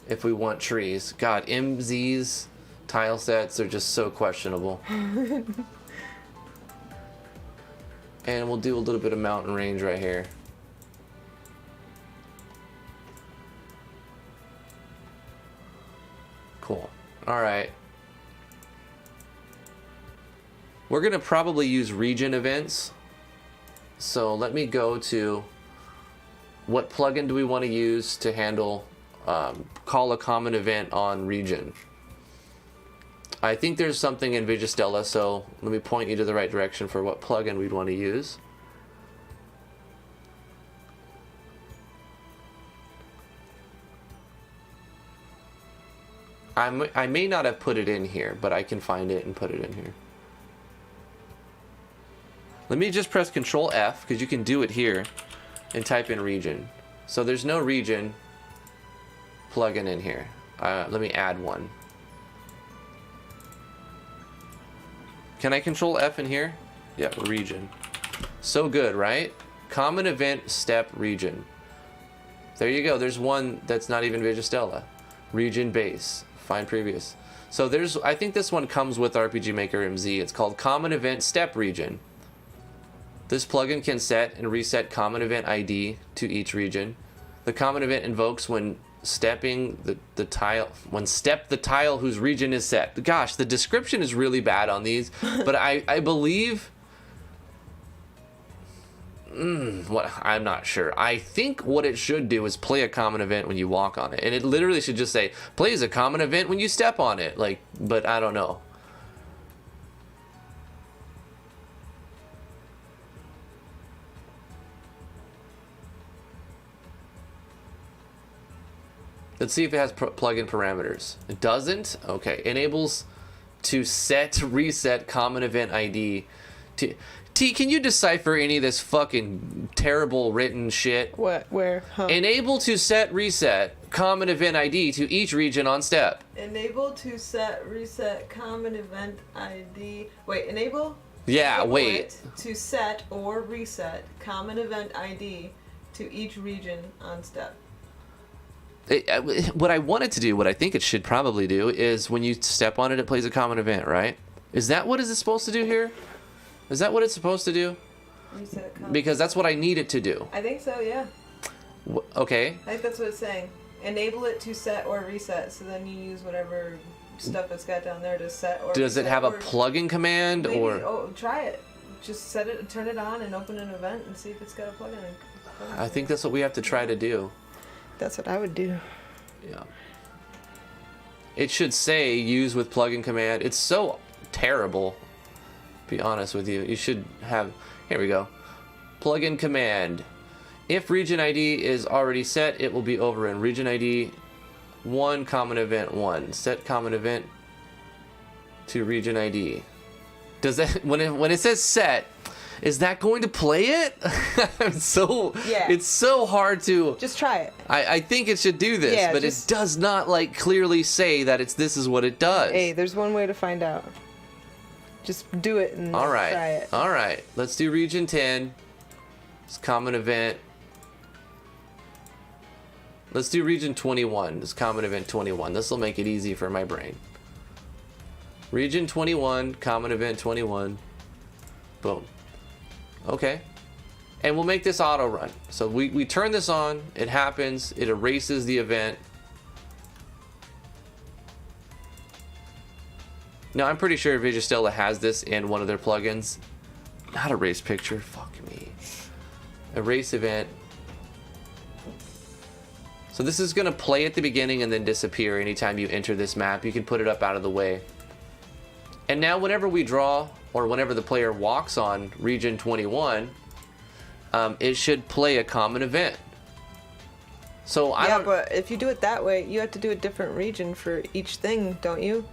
if we want trees. God, MZ's tile sets are just so questionable. And we'll do a little bit of mountain range right here. Cool. All right. We're going to probably use region events. So let me go to what plugin do we want to use to handle call a common event on region. I think there's something in Vigistella, so let me point you to the right direction for what plugin we'd want to use. I may not have put it in here, but I can find it and put it in here. Let me just press Control F, because you can do it here, and type in region. So there's no region plugin in here. Let me add one. Can I Control F in here? Yeah, region. So good, right? Common event step region. There you go. There's one that's not even Vigistella. Region base. Find previous. So there's, I think this one comes with RPG Maker MZ. It's called Common Event Step Region. This plugin can set and reset common event ID to each region. The common event invokes when stepping the tile, when step the tile whose region is set. Gosh, the description is really bad on these, but I believe what I'm not sure. I think what it should do is play a common event when you walk on it, and it literally should just say plays a common event when you step on it. Like, but I don't know. Let's see if it has plugin parameters. It doesn't? Okay. Enables to set, reset common event ID. T, can you decipher any of this fucking terrible written shit? What? Where? Huh? Enable to set, reset common event ID to each region on step. Enable to set, reset common event ID. Wait, enable? Yeah, wait. To set or reset common event ID to each region on step. What I want it to do, what I think it should probably do, is when you step on it, it plays a common event, right? Is that what is it supposed to do here? Is that what it's supposed to do? Reset common. Because that's what I need it to do. I think so, yeah. Okay. I think that's what it's saying. Enable it to set or reset, so then you use whatever stuff it's got down there to set or Does reset, it have a plugin command maybe, or? Oh, try it. just turn it on, and open an event and see if it's got a plugin. I think that's what we have to try to do. That's what I would do. Yeah. It should say use with plugin command. It's so terrible, to be honest with you. You should have, here we go. Plugin command. If region ID is already set, it will be overrun. Region ID 1, common event 1. Set common event to region ID. Does that, when it says set, is that going to play it? It's so hard to. Just try it. I think it should do this, but it does not like clearly say that this is what it does. Hey, there's one way to find out. Just do it and try it. All right. Let's do region 10. It's common event. Let's do region 21. It's common event 21. This will make it easy for my brain. Region 21, common event 21. Boom. Okay. And we'll make this auto run. So we turn this on, it happens, it erases the event. Now I'm pretty sure Vigistella has this in one of their plugins. Not erase picture, fuck me. Erase event. So this is gonna play at the beginning and then disappear anytime you enter this map. You can put it up out of the way. And now whenever we draw, or whenever the player walks on region 21, it should play a common event. So but if you do it that way, you have to do a different region for each thing, don't you?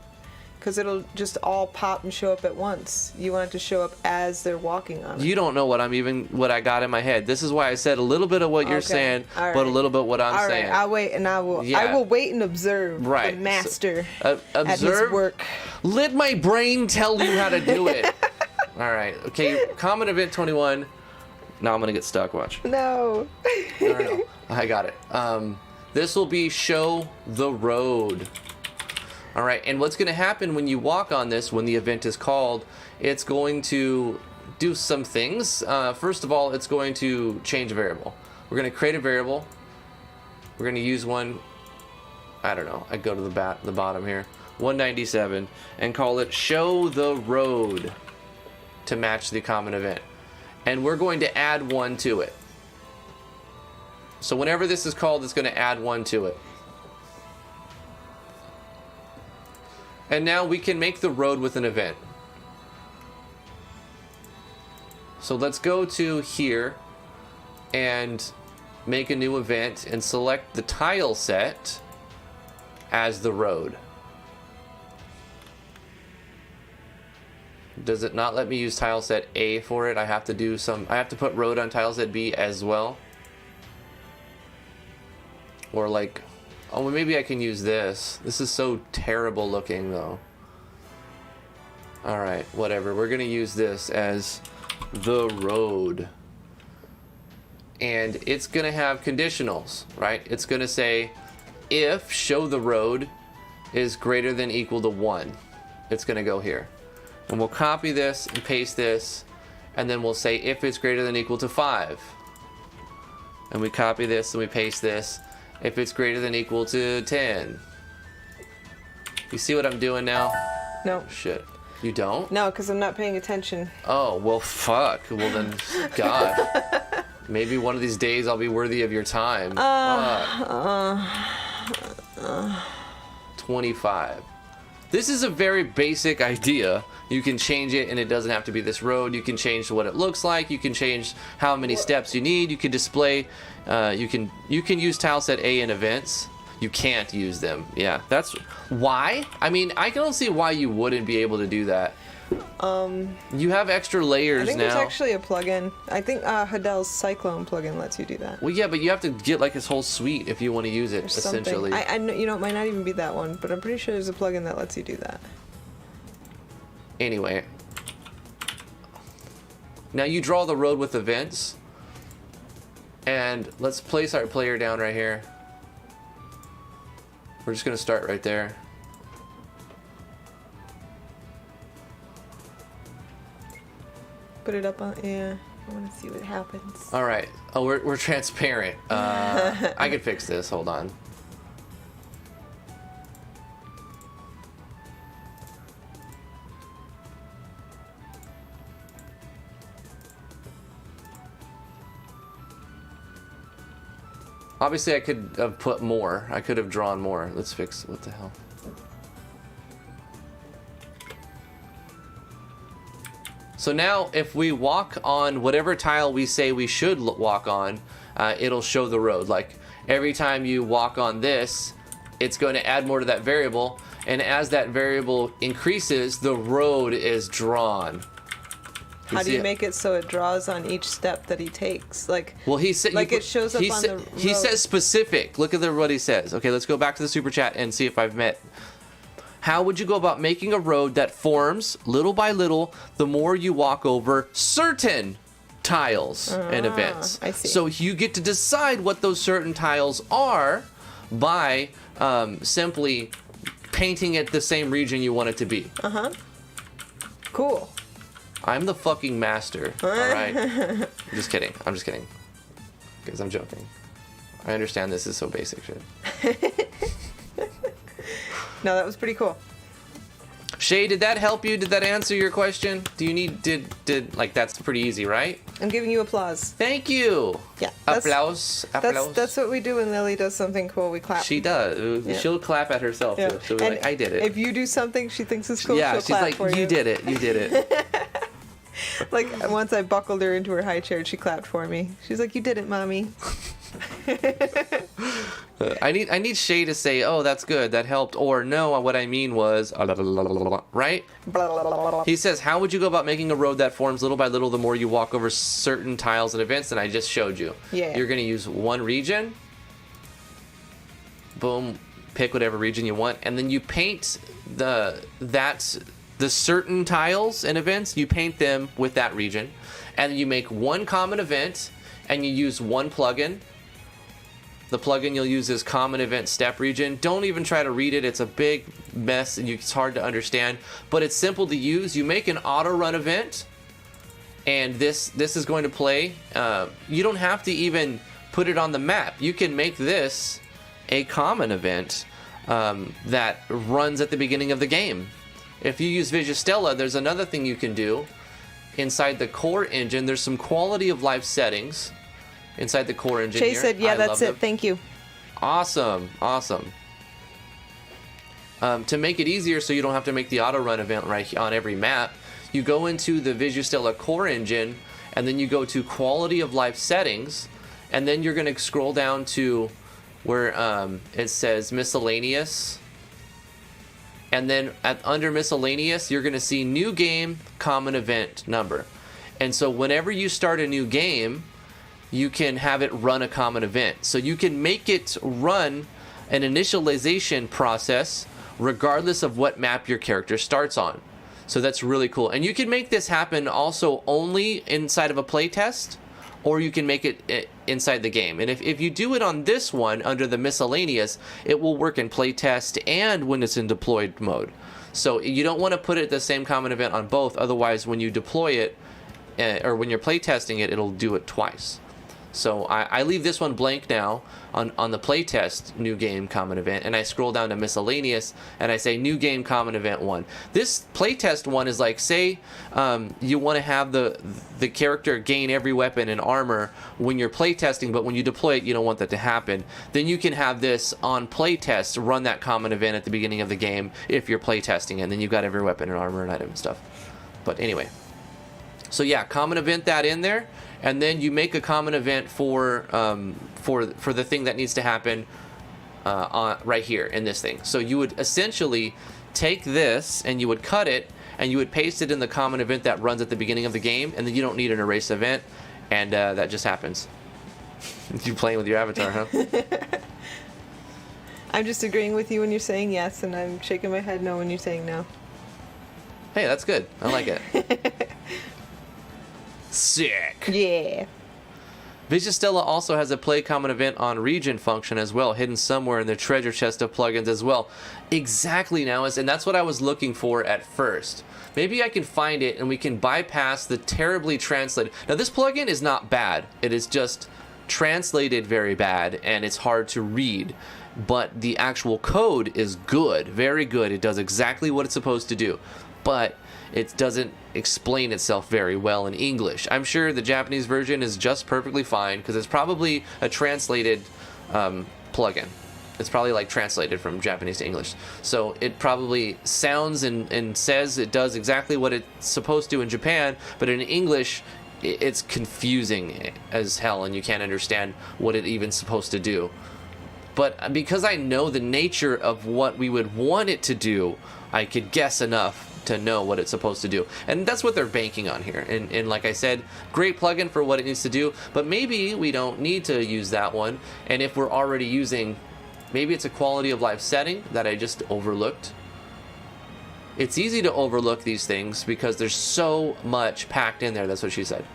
Because it'll just all pop and show up at once. You want it to show up as they're walking on it. You don't know what I got in my head. This is why I said a little bit of what you're saying, but a little bit what I'm saying. All right, I'll wait and I will wait and observe the master at his work. Let my brain tell you how to do it. All right. Okay, common event 21. Now I'm going to get stuck, watch. No. No. I got it. This will be show the road. All right, and what's going to happen when you walk on this, when the event is called, it's going to do some things. First of all, it's going to change a variable. We're going to create a variable. We're going to use one, I don't know, I go to the bottom here, 197, and call it show the road to match the common event. And we're going to add one to it. So whenever this is called, it's going to add one to it. And now we can make the road with an event. So let's go to here and make a new event and select the tile set as the road. Does it not let me use tile set A for it? I have to put road on tile set B as well. Or like, oh, well, maybe I can use this. This is so terrible looking, though. Alright, whatever. We're going to use this as the road. And it's going to have conditionals, right? It's going to say, if show the road is greater than equal to 1. It's going to go here. And we'll copy this and paste this. And then we'll say, if it's greater than equal to 5. And we copy this and we paste this. If it's greater than equal to 10. You see what I'm doing now? No. Shit. You don't? No, because I'm not paying attention. Oh, well, fuck. Well, then, God. Maybe one of these days I'll be worthy of your time. 25. This is a very basic idea. You can change it and it doesn't have to be this road. You can change what it looks like. You can change how many steps you need. You can display, you can use tile set A in events. You can't use them. Yeah, that's why. I mean, I don't see why you wouldn't be able to do that. You have extra layers now. I think there's actually a plugin. I think Hadel's Cyclone plugin lets you do that. Well, yeah, but you have to get like his whole suite if you want to use it, essentially. I know, it might not even be that one, but I'm pretty sure there's a plugin that lets you do that. Anyway. Now you draw the road with events. And let's place our player down right here. We're just going to start right there. Put it up on, yeah. I want to see what happens. All right. Oh, we're transparent. I can fix this. Hold on. Obviously, I could have put more. I could have drawn more. Let's fix... What the hell? So now, if we walk on whatever tile we say we should walk on, it'll show the road. Like, every time you walk on this, it's going to add more to that variable. And as that variable increases, the road is drawn. How do you make it so it draws on each step that he takes? Like, well, he said, like it shows up on the road. He says specific. Look at what he says. Okay, let's go back to the super chat and see if I've met. How would you go about making a road that forms little by little the more you walk over certain tiles and events? I see. So you get to decide what those certain tiles are by simply painting it the same region you want it to be. Cool. I'm the fucking master. All right. Just kidding. I'm just kidding. Because I'm joking. I understand this is so basic shit. No, that was pretty cool. Shay, did that help you? Did that answer your question? Do you need like that's pretty easy, right? I'm giving you applause. Thank you. Yeah. Applause. That's what we do when Lily does something cool. We clap. She does. Yeah. She'll clap at herself. Yeah. Too. She'll be like, I did it. If you do something she thinks is cool, yeah, she'll she's clap like, for you. You did it. You did it. Like once I buckled her into her high chair, she clapped for me. She's like, "You did it, mommy." I need Shay to say, "Oh, that's good. That helped," or "No, what I mean was," right? He says, "How would you go about making a road that forms little by little the more you walk over certain tiles and events?" And I just showed you. Yeah. You're gonna use one region. Boom. Pick whatever region you want, and then you paint the certain tiles and events. You paint them with that region, and you make one common event, and you use one plugin. The plugin you'll use is common event step region. Don't even try to read it. It's a big mess and it's hard to understand, but it's simple to use. You make an auto run event, and this is going to play. You don't have to even put it on the map. You can make this a common event that runs at the beginning of the game. If you use Vigistella, there's another thing you can do. Inside the core engine, there's some quality of life settings inside the core engine. Shay here. said, "Yeah, I that's love it. them. Thank you." Awesome. To make it easier so you don't have to make the auto run event right on every map, you go into the Vigistella core engine, and then you go to quality of life settings, and then you're going to scroll down to where it says miscellaneous. And then under miscellaneous, you're going to see new game, common event number. And so whenever you start a new game, you can have it run a common event. So you can make it run an initialization process regardless of what map your character starts on. So that's really cool. And you can make this happen also only inside of a playtest, or you can make it inside the game. And if you do it on this one under the miscellaneous, it will work in playtest and when it's in deployed mode. So you don't want to put it the same common event on both, otherwise when you deploy it or when you're playtesting it, it'll do it twice. So I leave this one blank now on the playtest new game common event, and I scroll down to miscellaneous and I say new game common event 1. This playtest one is like, say you want to have the character gain every weapon and armor when you're playtesting, but when you deploy it you don't want that to happen. Then you can have this on playtest run that common event at the beginning of the game if you're playtesting, and then you've got every weapon and armor and item and stuff. But anyway, so yeah, common event that in there. And then you make a common event for the thing that needs to happen right here in this thing. So you would essentially take this and you would cut it and you would paste it in the common event that runs at the beginning of the game, and then you don't need an erase event, and that just happens. You playing with your avatar, huh? I'm just agreeing with you when you're saying yes, and I'm shaking my head no when you're saying no. Hey, that's good. I like it. Sick. Yeah. Vigistella also has a play common event on region function as well, hidden somewhere in the treasure chest of plugins as well. Exactly, now, and that's what I was looking for at first. Maybe I can find it and we can bypass the terribly translated. Now this plugin is not bad. It is just translated very bad and it's hard to read. But the actual code is good, very good. It does exactly what it's supposed to do. But it doesn't explain itself very well in English. I'm sure the Japanese version is just perfectly fine because it's probably a translated plugin. It's probably like translated from Japanese to English. So it probably sounds and says it does exactly what it's supposed to in Japan, but in English, it's confusing as hell and you can't understand what it even's supposed to do. But because I know the nature of what we would want it to do, I could guess enough to know what it's supposed to do. And that's what they're banking on here. And like I said, great plugin for what it needs to do, but maybe we don't need to use that one. And if we're already using, maybe it's a quality of life setting that I just overlooked. It's easy to overlook these things because there's so much packed in there. That's what she said.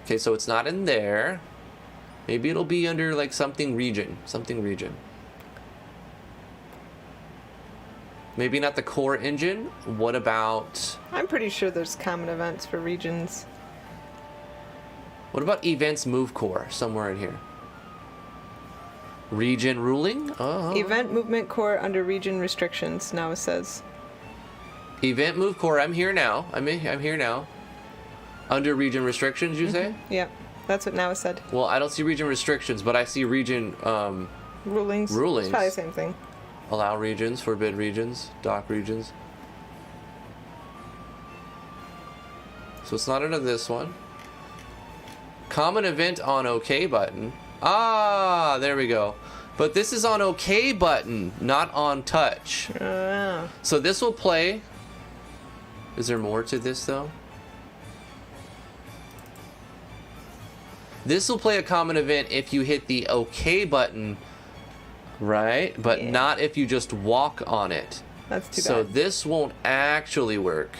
Okay, so it's not in there. Maybe it'll be under like something region. Maybe not the core engine. What about... I'm pretty sure there's common events for regions. What about events move core? Somewhere in here. Region ruling? Oh. Event movement core under region restrictions, now it says. Event move core, I'm here now. I'm here now. Under region restrictions, you say? Yep, that's what now it said. Well, I don't see region restrictions, but I see region... Rulings. Rulings. It's probably the same thing. Allow regions, forbid regions, dock regions. So it's not under this one. Common event on OK button. Ah, there we go. But this is on OK button, not on touch. So this will play. Is there more to this though? This will play a common event if you hit the OK button, right? But not if you just walk on it. That's too bad. So this won't actually work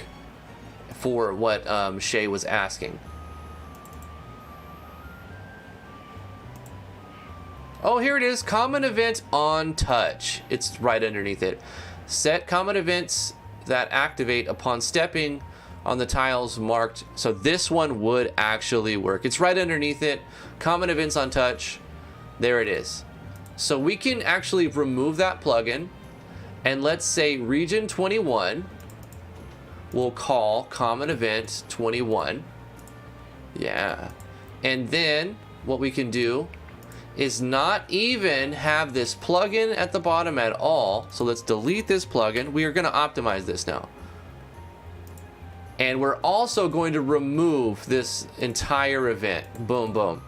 for what Shay was asking. Oh, here it is. Common event on touch. It's right underneath it. Set common events that activate upon stepping on the tiles marked. So this one would actually work. It's right underneath it. Common events on touch. There it is. So we can actually remove that plugin. And let's say region 21 will call common event 21. Yeah. And then what we can do is not even have this plugin at the bottom at all. So let's delete this plugin. We are going to optimize this now. And we're also going to remove this entire event. Boom, boom.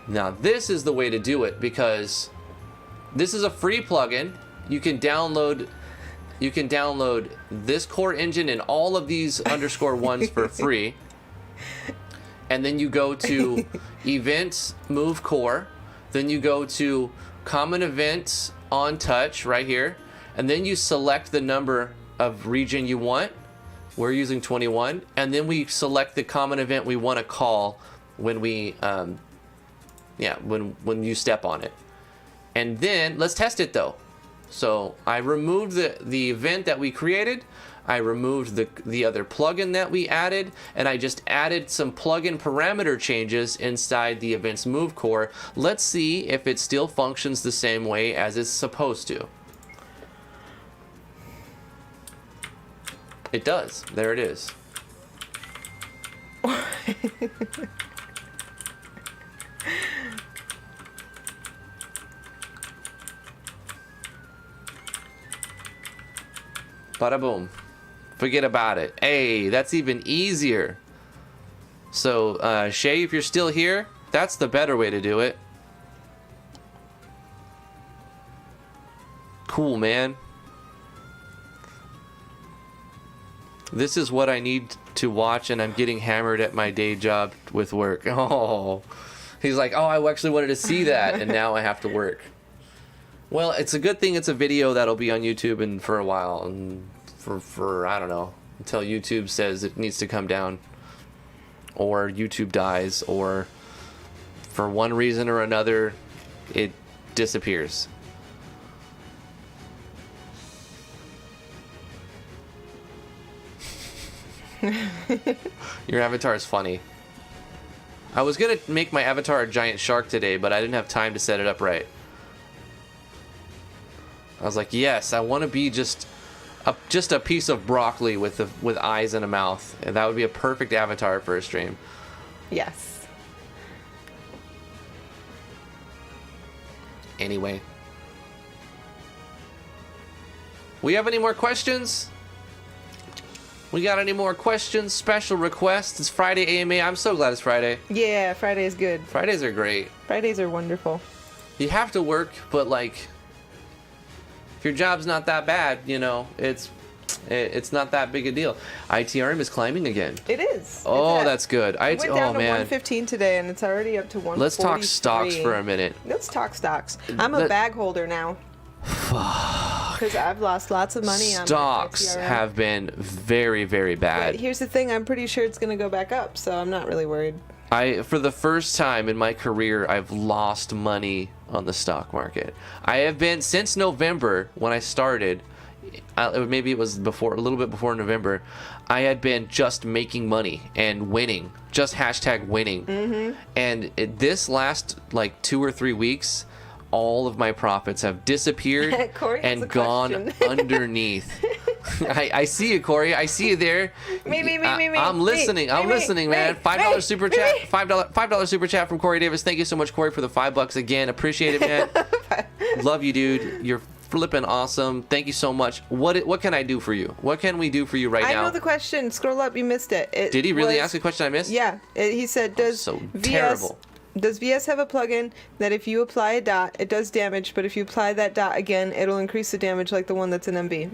Now this is the way to do it because this is a free plugin. You can download this core engine and all of these underscore ones for free. And then you go to events, move core. Then you go to common events on touch right here. And then you select the number of region you want. We're using 21. And then we select the common event we want to call when we, when you step on it. And then let's test it though. So I removed the event that we created. I removed the other plugin that we added, and I just added some plugin parameter changes inside the events move core. Let's see if it still functions the same way as it's supposed to. It does. There it is. Bada boom. Forget about it. Hey, that's even easier. So, Shay, if you're still here, that's the better way to do it. Cool, man. This is what I need to watch, and I'm getting hammered at my day job with work. Oh, he's like, oh, I actually wanted to see that, and now I have to work. Well, it's a good thing it's a video that'll be on YouTube and for a while, and for I don't know, until YouTube says it needs to come down, or YouTube dies, or for one reason or another, it disappears. Your avatar is funny. I was gonna make my avatar a giant shark today, but I didn't have time to set it up right. I was like, yes, I want to be just just a piece of broccoli with eyes and a mouth. And that would be a perfect avatar for a stream. Yes. Anyway. We have any more questions? We got any more questions? Special requests? It's Friday AMA. I'm so glad it's Friday. Yeah, Friday is good. Fridays are great. Fridays are wonderful. You have to work, but like, if your job's not that bad, you know, it's not that big a deal. ITRM is climbing again. It is. Oh, that's good. It went down to man. 115 today, and it's already up to 143. Let's talk stocks for a minute. Let's talk stocks. I'm a bag holder now. Because I've lost lots of money on stocks have been very, very bad. But here's the thing, I'm pretty sure it's going to go back up, so I'm not really worried. For the first time in my career, I've lost money on the stock market. I have been, since November, when I started, maybe it was before, a little bit before November, I had been just making money and winning, just hashtag winning. Mm-hmm. And this last like 2 or 3 weeks, all of my profits have disappeared and gone underneath. I see you, Corey. I see you there. Me. I'm listening. I'm listening, man. $5 super chat. $5 super chat from Corey Davis. Thank you so much, Corey, for the $5 again. Appreciate it, man. Love you, dude. You're flipping awesome. Thank you so much. What can I do for you? What can we do for you now? I know the question. Scroll up. You missed it. Did he really ask a question I missed? Yeah. He said, terrible. Does VS have a plugin that if you apply a dot, it does damage, but if you apply that dot again, it'll increase the damage like the one that's in MV?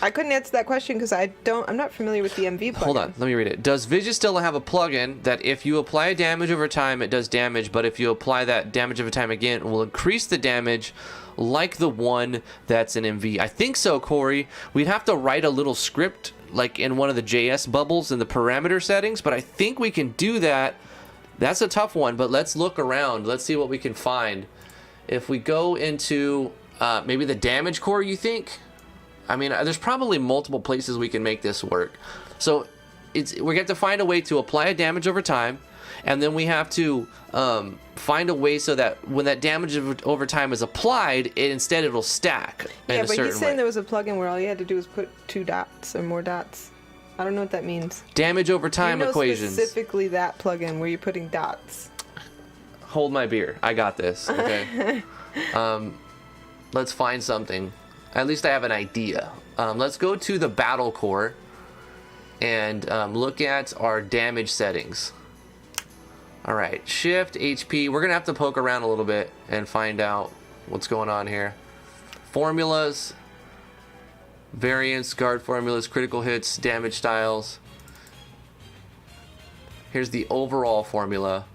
I couldn't answer that question because I'm not familiar with the MV plugin. Hold on, let me read it. Does Vigistella have a plugin that if you apply a damage over time, it does damage, but if you apply that damage over time again, it will increase the damage like the one that's in MV? I think so, Corey. We'd have to write a little script like in one of the JS bubbles in the parameter settings, but I think we can do that. That's a tough one, but let's look around. Let's see what we can find. If we go into maybe the damage core, you think? I mean, there's probably multiple places we can make this work. So we have to find a way to apply a damage over time, and then we have to find a way so that when that damage over time is applied, it'll stack in a certain way. Yeah, but he's saying there was a plugin where all you had to do was put 2 dots or more dots. I don't know what that means. Damage over time equations. Specifically that plugin where you're putting dots. Hold my beer. I got this. Okay. Let's find something. At least I have an idea. Let's go to the battle core and look at our damage settings. All right. Shift, HP. We're going to have to poke around a little bit and find out what's going on here. Formulas. Variants, guard formulas, critical hits, damage styles. Here's the overall formula.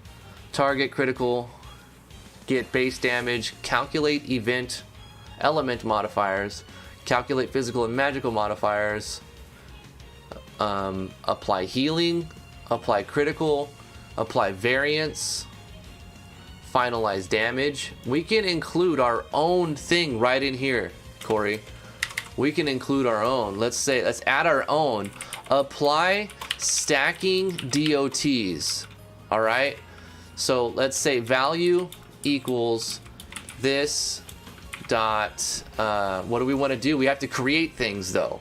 Target critical, get base damage, calculate event, element modifiers, calculate physical and magical modifiers, apply healing, apply critical, apply variance, finalize damage. We can include our own thing right in here, Corey. We can include our own. Let's add our own. Apply stacking DOTs. All right. So let's say value equals this dot. What do we want to do? We have to create things though.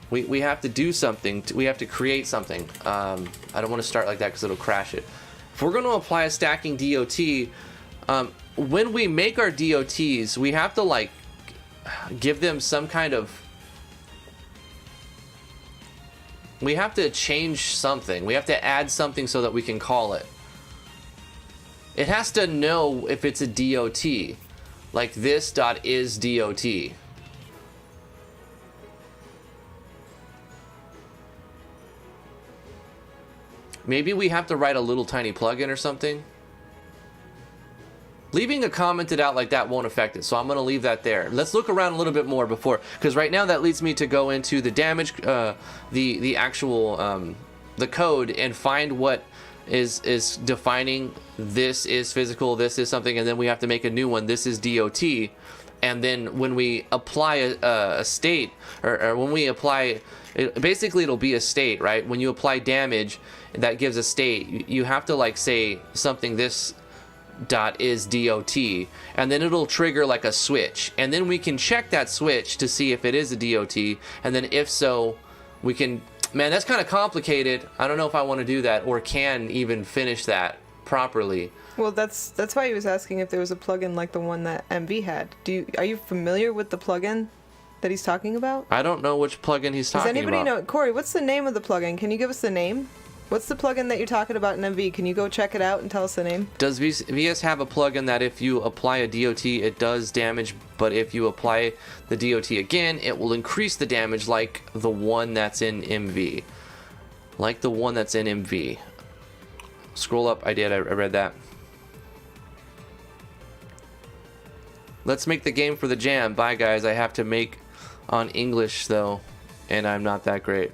We have to do something. We have to create something. I don't want to start like that because it'll crash it. If we're going to apply a stacking DOT, when we make our DOTs, we have to like give them some kind of, we have to change something. We have to add something so that we can call it. It has to know if it's a DOT, like this dot is DOT. Maybe we have to write a little tiny plugin or something. Leaving a commented out like that won't affect it, so I'm going to leave that there. Let's look around a little bit more before, because right now that leads me to go into the damage, the actual, the code, and find what is defining this is physical, this is something, and then we have to make a new one. This is DOT, and then when we apply a state, or when we apply, basically it'll be a state, right? When you apply damage, that gives a state. You have to like say something this dot is dot, and then it'll trigger like a switch, and then we can check that switch to see if it is a dot, and then if so, we can. Man, that's kind of complicated. I don't know if I want to do that or can even finish that properly. Well, that's why he was asking if there was a plugin like the one that MV had. Are you familiar with the plugin that he's talking about? I don't know which plugin he's talking about. Does anybody know? Corey, what's the name of the plugin? Can you give us the name? What's the plugin that you're talking about in MV? Can you go check it out and tell us the name? Does VS have a plugin that if you apply a DOT, it does damage, but if you apply the DOT again, it will increase the damage like the one that's in MV? Like the one that's in MV. Scroll up. I read that. Let's make the game for the jam. Bye, guys. I have to make on English, though, and I'm not that great.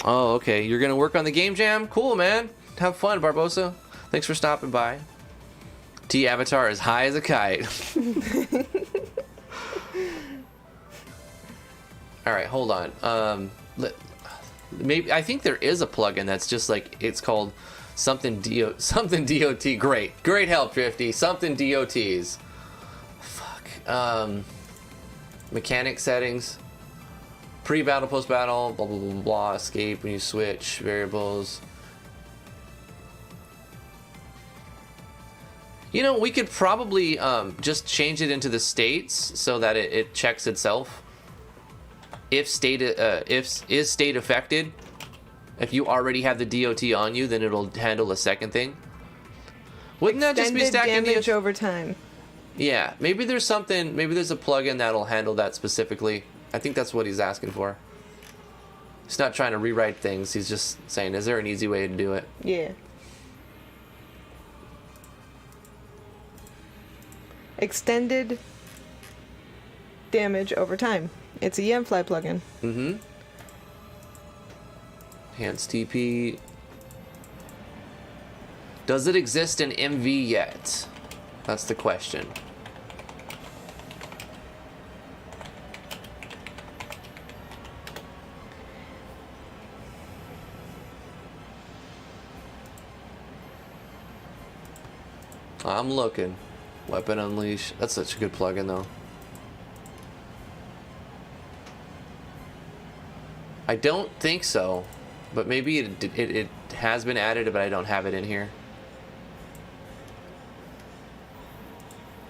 Oh, okay. You're gonna work on the game jam? Cool, man. Have fun, Barbosa. Thanks for stopping by. T Avatar is high as a kite. All right, hold on. Maybe I think there is a plugin that's just like it's called something DOT. Great help, Drifty. Something DOTs. Fuck. Mechanic settings. Pre-battle, post-battle, blah, blah, blah, blah, blah, escape when you switch, variables. You know, we could probably just change it into the states so that it checks itself. If is state affected, if you already have the DOT on you, then it'll handle a second thing. Wouldn't that just be stacking damage over time? Yeah, maybe there's a plugin that'll handle that specifically. I think that's what he's asking for. He's not trying to rewrite things. He's just saying, is there an easy way to do it? Yeah. Extended damage over time. It's a Yamfly plugin. Mm-hmm. Enhanced TP. Does it exist in MV yet? That's the question. I'm looking. Weapon Unleash. That's such a good plugin, though. I don't think so, but maybe it has been added, but I don't have it in here.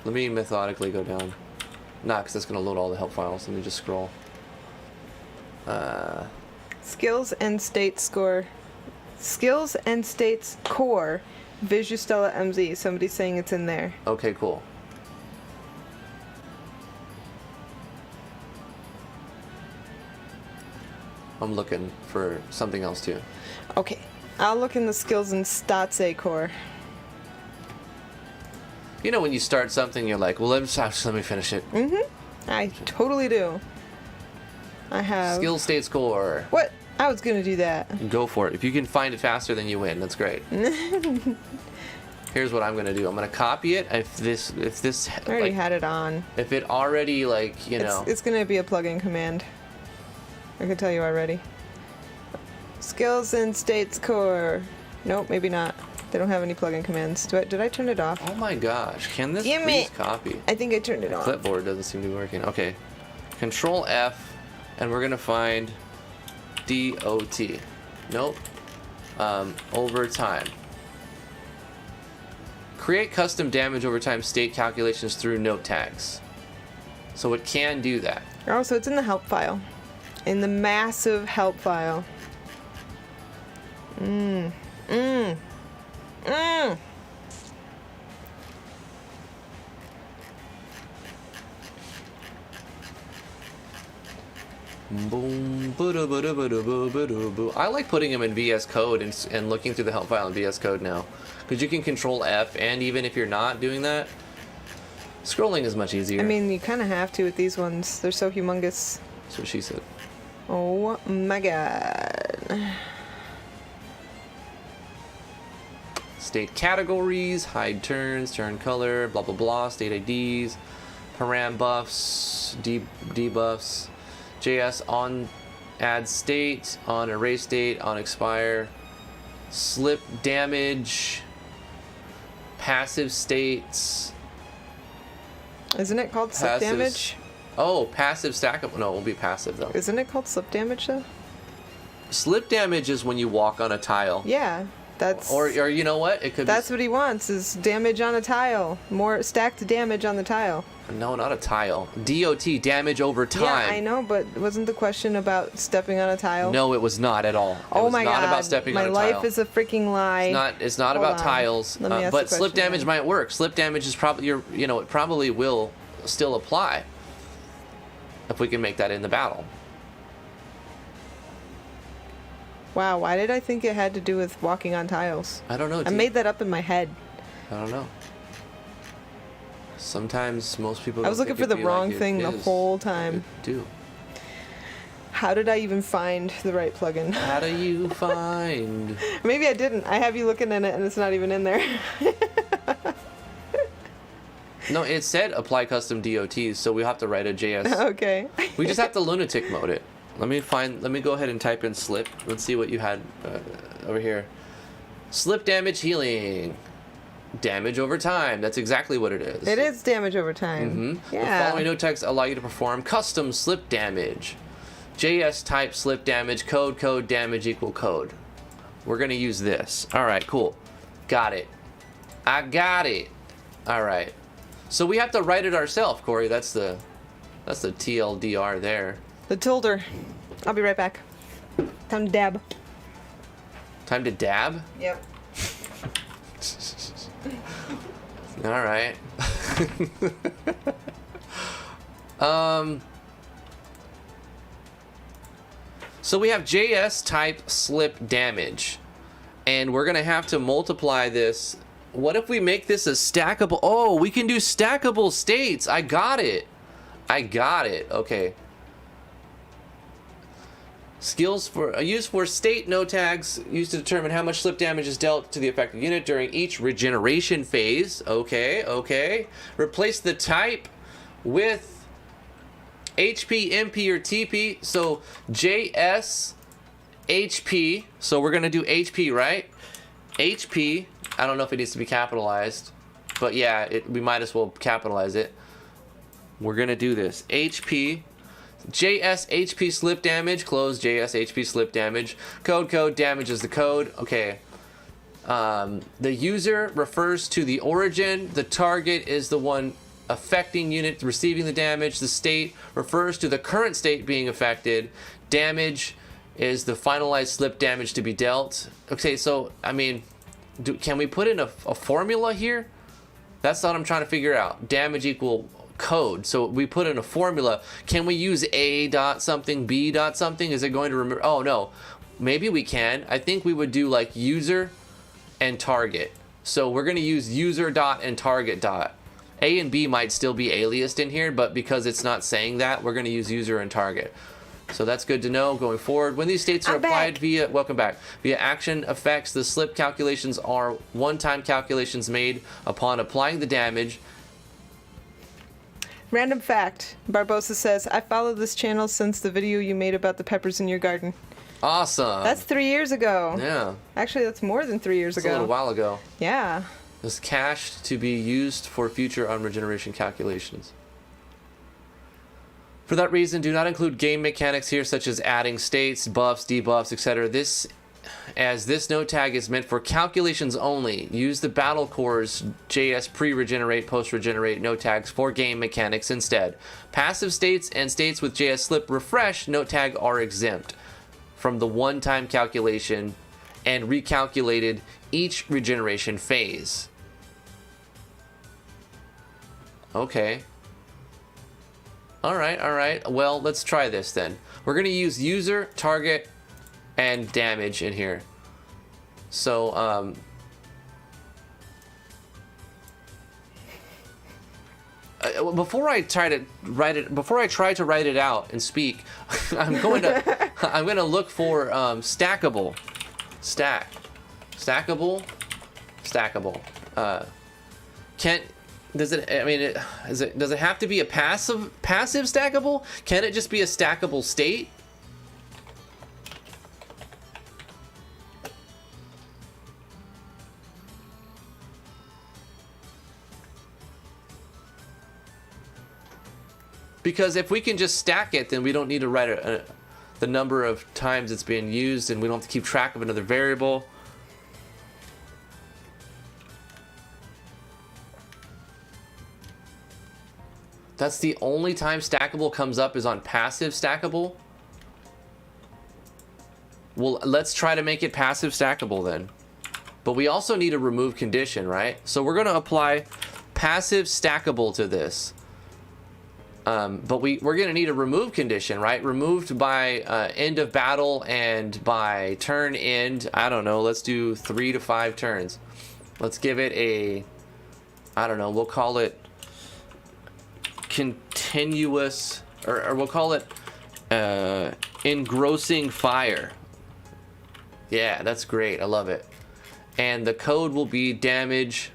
Let me methodically go down. Nah, because that's going to load all the help files. Let me just scroll. Skills and state score. Skills and states core. Visustella MZ. Somebody's saying it's in there. Okay, cool. I'm looking for something else too. Okay. I'll look in the skills and stats A core. You know when you start something, you're like, well, let me finish it. Mm-hmm. I totally do. I have... Skill state score. What? I was gonna do that. Go for it. If you can find it faster, then you win. That's great. Here's what I'm gonna do. I'm gonna copy it. If this I already had it on. If it already know. It's gonna be a plugin command. I can tell you already. Skills and states core. Nope, maybe not. They don't have any plugin commands. Did I turn it off? Oh my gosh! Can this please copy? I think I turned it off. Clipboard doesn't seem to be working. Okay. Control F, and we're gonna find DOT. Nope. Over time. Create custom damage over time state calculations through note tags. So it can do that. Oh, so it's in the help file. In the massive help file. Mmm. Boom. I like putting them in VS Code and looking through the help file in VS Code now. Because you can control F, and even if you're not doing that, scrolling is much easier. I mean, you kind of have to with these ones. They're so humongous. That's what she said. Oh my god. State categories, hide turns, turn color, blah blah blah, state IDs, param buffs, debuffs, JS on add state, on erase state, on expire, slip damage, passive states. Isn't it called slip damage? Oh, passive stackable. No, it won't be passive though. Isn't it called slip damage though? Slip damage is when you walk on a tile. Yeah, that's. Or you know what? It could. That's what he wants is damage on a tile. More stacked damage on the tile. No, not a tile. DOT, damage over time. Yeah, I know, but wasn't the question about stepping on a tile? No, it was not at all. Oh it was my not god! about stepping My on a tile. life is a freaking lie. It's not Hold about on. tiles. Let me ask But the slip question damage again. might work. Slip damage is probably it probably will still apply if we can make that in the battle. Wow, why did I think it had to do with walking on tiles? I don't know. I made that up in my head. I don't know. Sometimes most people. I was don't looking think for the it'd be like wrong it thing the is. whole time. They do. How did I even find the right plugin? How do you find? Maybe I didn't. I have you looking in it and it's not even in there. No, it said apply custom DOTs, so we have to write a JS. Okay. We just have to lunatic mode it. Let me go ahead and type in slip. Let's see what you had over here. Slip damage healing. Damage over time. That's exactly what it is. It is damage over time. Mm-hmm. Yeah. The following note tags allow you to perform custom slip damage. JS type slip damage, code damage equal code. We're going to use this. All right, cool. Got it. I got it. All right. So we have to write it ourselves, Corey. That's the TLDR there. The tilder. I'll be right back. Time to dab. Time to dab? Yep. All right. So we have JS type slip damage, and we're gonna have to multiply this. What if we make this a stackable? Oh, we can do stackable states. I got it. Okay. Skills for used for state node tags used to determine how much slip damage is dealt to the affected unit during each regeneration phase. Okay. Replace the type with HP, MP, or TP. So JS HP. So we're gonna do HP, right? HP. I don't know if it needs to be capitalized, but yeah, we might as well capitalize it. We're gonna do this. HP. JS HP slip damage, close JS HP slip damage. Code damage is the code. Okay. The user refers to the origin. The target is the one affecting unit receiving the damage. The state refers to the current state being affected. Damage is the finalized slip damage to be dealt. Okay, so, I mean, can we put in a formula here? That's what I'm trying to figure out. Damage equal code. So we put in a formula. Can we use A dot something, B dot something? Is it going to remember? Oh no, maybe we can. I think we would do like user and target. So we're going to use user dot and target dot. A and B might still be aliased in here, but because it's not saying that, we're going to use user and target. So that's good to know going forward. When these states are applied via action effects, the slip calculations are one-time calculations made upon applying the damage. Random fact. Barbosa says, I followed this channel since the video you made about the peppers in your garden. Awesome. That's 3 years ago. Yeah. Actually, that's more than 3 years It's ago. a little while ago. Yeah. It's cached to be used for future unregeneration calculations. For that reason, do not include game mechanics here, such as adding states, buffs, debuffs, etc. As this node tag is meant for calculations only. Use the Battle Core's JS pre-regenerate, post-regenerate node tags for game mechanics instead. Passive states and states with JS slip refresh node tag are exempt from the one-time calculation and recalculated each regeneration phase. Okay. All right. Well, let's try this then. We're going to use user, target, and damage in here. So, before I try to write it out and speak, I'm going to look for stackable. Stackable. Does it have to be a passive stackable? Can it just be a stackable state? Because if we can just stack it, then we don't need to write the number of times it's being used, and we don't have to keep track of another variable. That's the only time stackable comes up is on passive stackable. Well, let's try to make it passive stackable then. But we also need a remove condition, right? So we're going to apply passive stackable to this. But we're going to need a remove condition, right? Removed by end of battle and by turn end. I don't know. Let's do 3 to 5 turns. Let's give it a, I don't know. We'll call it continuous, or we'll call it engrossing fire. Yeah, that's great. I love it. And the code will be damage.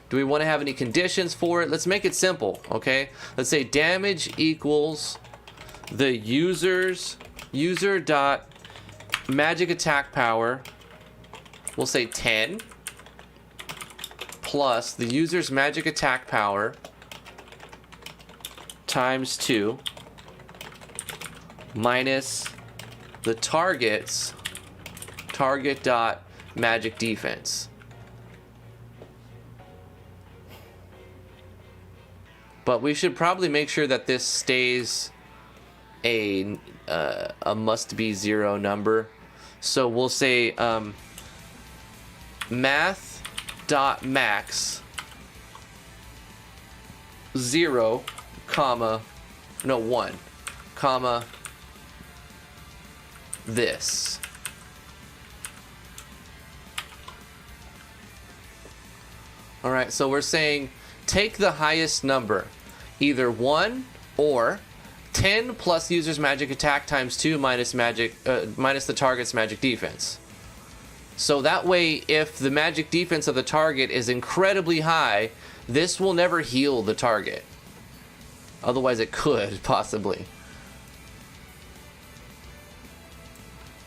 Do we want to have any conditions for it? Let's make it simple, okay? Let's say damage equals the user dot magic attack power. We'll say 10 plus the user's magic attack power times 2 minus the target dot magic defense. But we should probably make sure that this stays a must be 0 number. So we'll say math dot max 0 comma 1 comma this. All right, so we're saying take the highest number, either 1 or 10 plus user's magic attack times 2 minus the target's magic defense. So that way, if the magic defense of the target is incredibly high, this will never heal the target. Otherwise, it could possibly.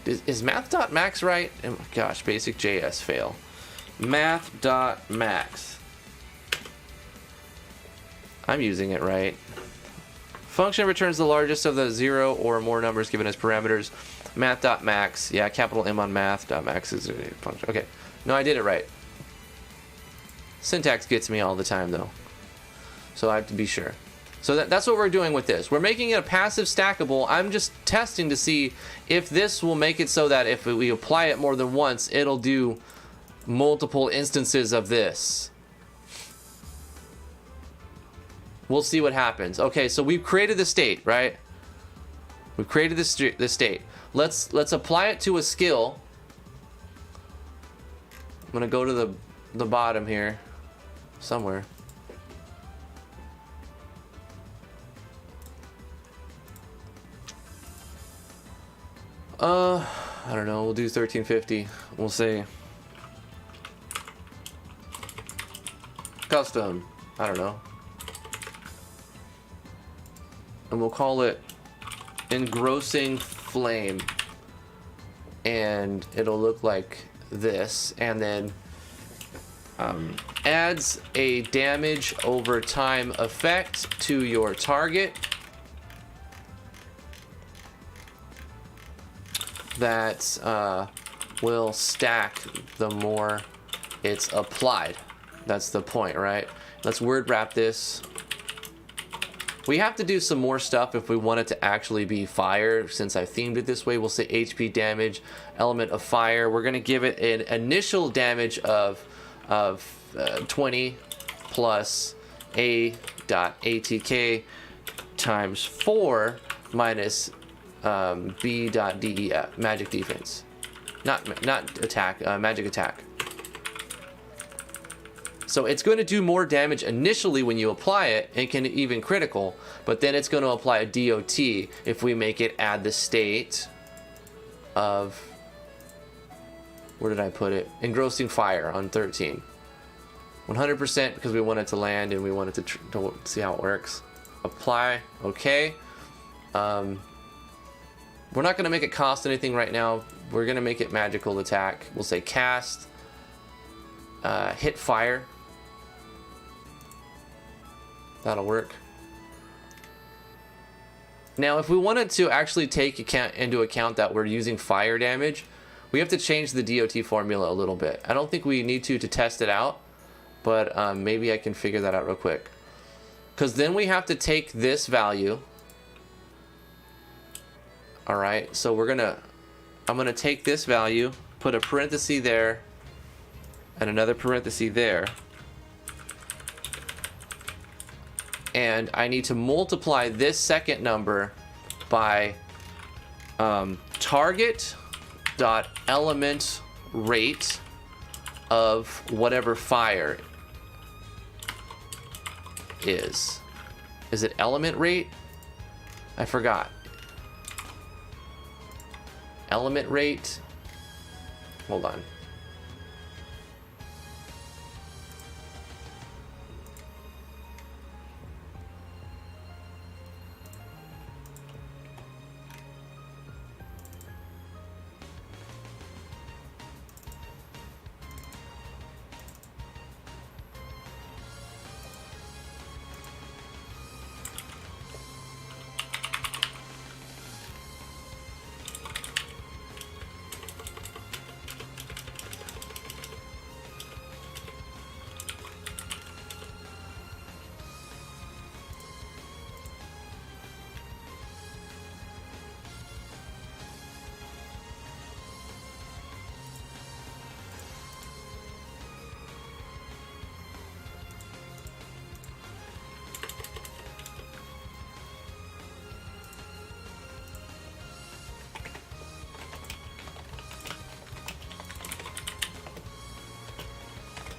Is math.max right? Oh, gosh, basic JS fail. Math.max. I'm using it right. Function returns the largest of the 0 or more numbers given as parameters. Math.max. Yeah, capital M on math.max is a function. Okay. No, I did it right. Syntax gets me all the time, though. So I have to be sure. So that's what we're doing with this. We're making it a passive stackable. I'm just testing to see if this will make it so that if we apply it more than once, it'll do multiple instances of this. We'll see what happens. Okay, so we've created the state, right? We've created the state. Let's apply it to a skill. I'm gonna go to the bottom here, somewhere. I don't know. We'll do 1350. We'll say custom. I don't know. And we'll call it engrossing flame. And it'll look like this. And then adds a damage over time effect to your target that will stack the more it's applied. That's the point, right? Let's word wrap this. We have to do some more stuff if we want it to actually be fire. Since I themed it this way, we'll say HP damage, element of fire. We're gonna give it an initial damage of 20 plus A.ATK times 4 minus B.DEF, magic defense. Not attack, magic attack. So it's going to do more damage initially when you apply it, and can even critical, but then it's going to apply a DOT if we make it add the state of, where did I put it? Engrossing fire on 13. 100% because we want it to land and we want it to see how it works. Apply, okay. We're not going to make it cost anything right now. We're going to make it magical attack. We'll say cast, hit fire. That'll work. Now, if we wanted to actually take into account that we're using fire damage, we have to change the DOT formula a little bit. I don't think we need to test it out, but maybe I can figure that out real quick. Because then we have to take this value. All right, so I'm gonna take this value, put a parenthesis there, and another parenthesis there. And I need to multiply this second number by target dot element rate of whatever fire is. Is it element rate? I forgot. Element rate. Hold on.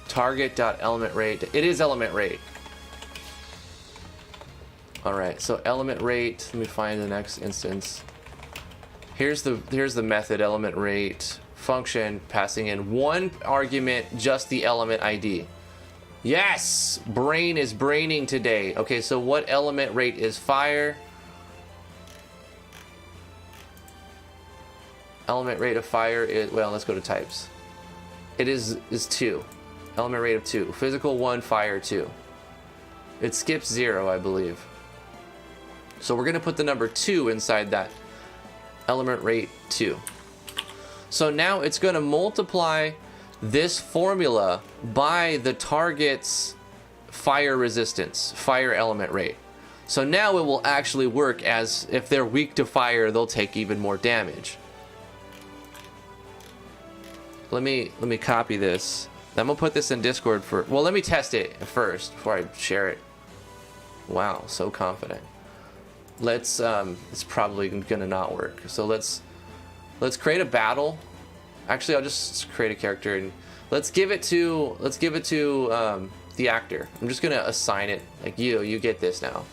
Target.element rate. It is element rate. All right, so element rate. Let me find the next instance. Here's the method element rate function passing in one argument, just the element ID. Yes, brain is braining today. Okay, so what element rate is fire? Element rate of fire is, well, let's go to types. It is 2. Element rate of 2. Physical 1, fire 2. It skips 0, I believe. So we're going to put the number 2 inside that element rate 2. So now it's going to multiply this formula by the target's fire resistance, fire element rate. So now it will actually work as if they're weak to fire, they'll take even more damage. Let me copy this. I'm gonna put this in Discord well, let me test it first before I share it. Wow, so confident. Let's it's probably gonna not work. So let's create a battle. Actually, I'll just create a character and let's give it to the actor. I'm just gonna assign it like you get this now.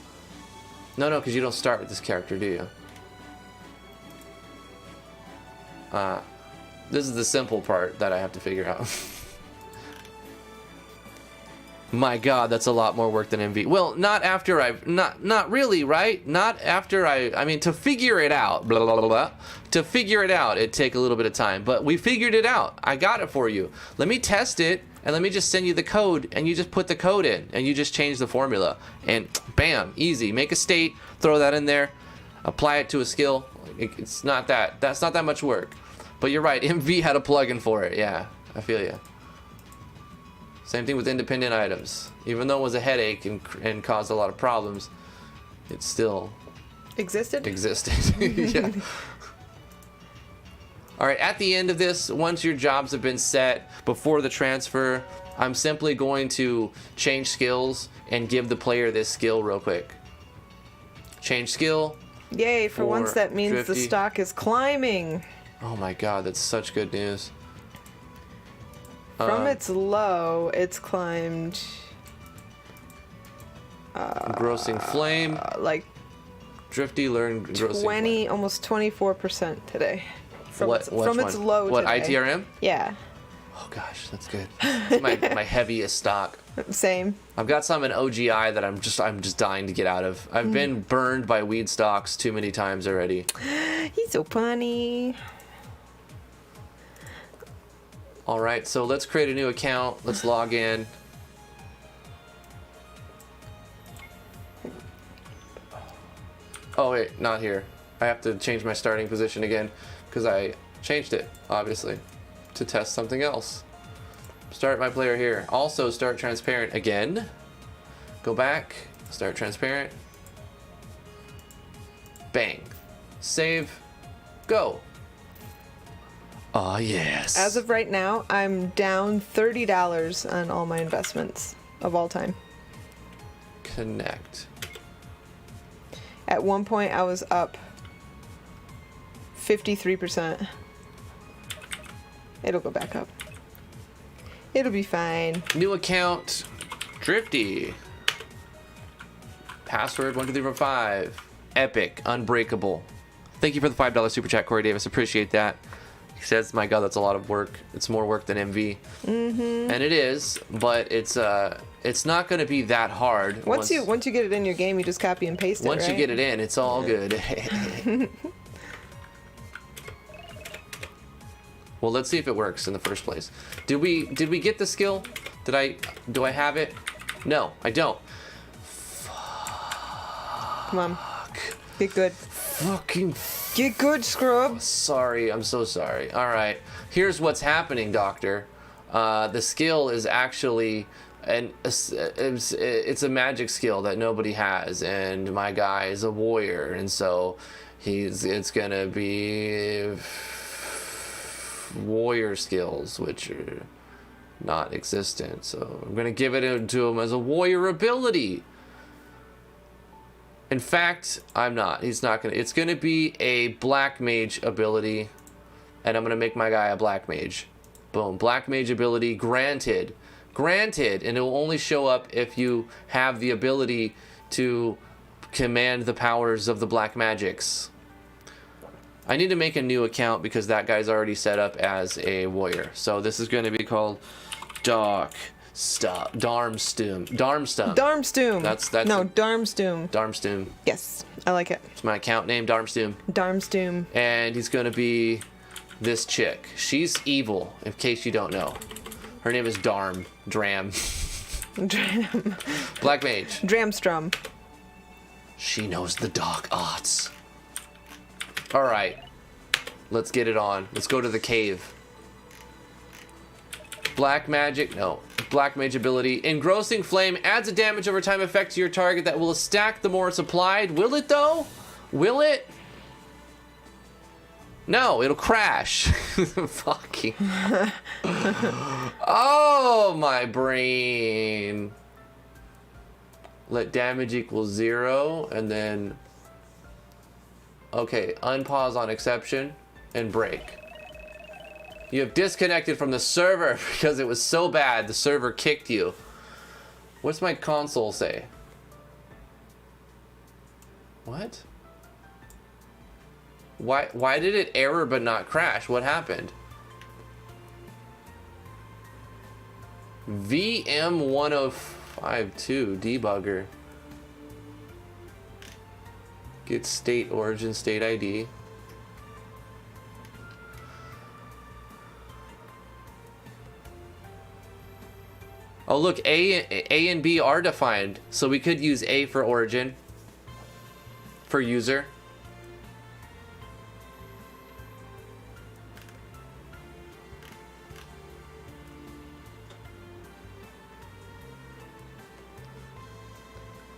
No, because you don't start with this character, do you? This is the simple part that I have to figure out. My God, that's a lot more work than MV. Well, not after not really, right? Not after I mean, to figure it out, blah, blah, blah, blah. To figure it out, it'd take a little bit of time, but we figured it out. I got it for you. Let me test it, and let me just send you the code, and you just put the code in, and you just change the formula, and bam, easy. Make a state, throw that in there, apply it to a skill. That's not that much work. But you're right, MV had a plugin for it. Yeah, I feel you. Same thing with independent items. Even though it was a headache and caused a lot of problems, it still existed. Yeah. All right, at the end of this, once your jobs have been set before the transfer, I'm simply going to change skills and give the player this skill real quick. Change skill. Yay, for once that means Drifty. The stock is climbing. Oh my God, that's such good news. From its low, it's climbed. Engrossing Flame. Like. Drifty learned Engrossing Flame. Almost 24% today. From its low What, today. ITRM? Yeah. Oh gosh, that's good. It's my heaviest stock. Same. I've got some in OGI that I'm just dying to get out of. I've been burned by weed stocks too many times already. He's so funny. All right, so let's create a new account. Let's log in. Oh wait, not here. I have to change my starting position again because I changed it, obviously, to test something else. Start my player here. Also, start transparent again. Go back, start transparent. Bang. Save. Go. Oh, yes. As of right now, I'm down $30 on all my investments of all time. Connect. At one point, I was up 53%. It'll go back up. It'll be fine. New account. Drifty. Password 12345. Epic. Unbreakable. Thank you for the $5 super chat, Corey Davis. Appreciate that. He says, my God, that's a lot of work. It's more work than MV. Mm-hmm. And it is, but it's not going to be that hard. Once you get it in your game, you just copy and paste it, Once you get it in, it's all good. Well, let's see if it works in the first place. Did we get the skill? Do I have it? No, I don't. Come on. Get good. Fucking get good, scrub. Sorry, I'm so sorry. All right, here's what's happening, Doctor. The skill is actually it's a magic skill that nobody has, and my guy is a warrior, and so it's gonna be warrior skills, which are not existent. So I'm gonna give it to him as a warrior ability. In fact, I'm not. He's not gonna. It's gonna be a black mage ability, and I'm gonna make my guy a black mage. Boom. Black mage ability granted. Granted, and it will only show up if you have the ability to command the powers of the black magics. I need to make a new account because that guy's already set up as a warrior. So this is going to be called Darmstum. Darmstum. That's no, Darmstum. Darmstum. Yes, I like it. It's my account name, Darmstum. Darmstum. And he's going to be this chick. She's evil, in case you don't know. Her name is Dram. Dram. Black mage. Dramstrum. She knows the dark arts. All right, let's get it on. Let's go to the cave. Black magic, no. Black mage ability. Engrossing flame adds a damage over time effect to your target that will stack the more it's applied. Will it though? Will it? No, it'll crash. Fucking. Oh, my brain. Let damage equal 0 and then. Okay, unpause on exception and break. You have disconnected from the server because it was so bad the server kicked you. What's my console say? What? Why did it error but not crash? What happened? VM1052 debugger. Get state origin state ID. Oh look, A and B are defined, so we could use A for origin, for user.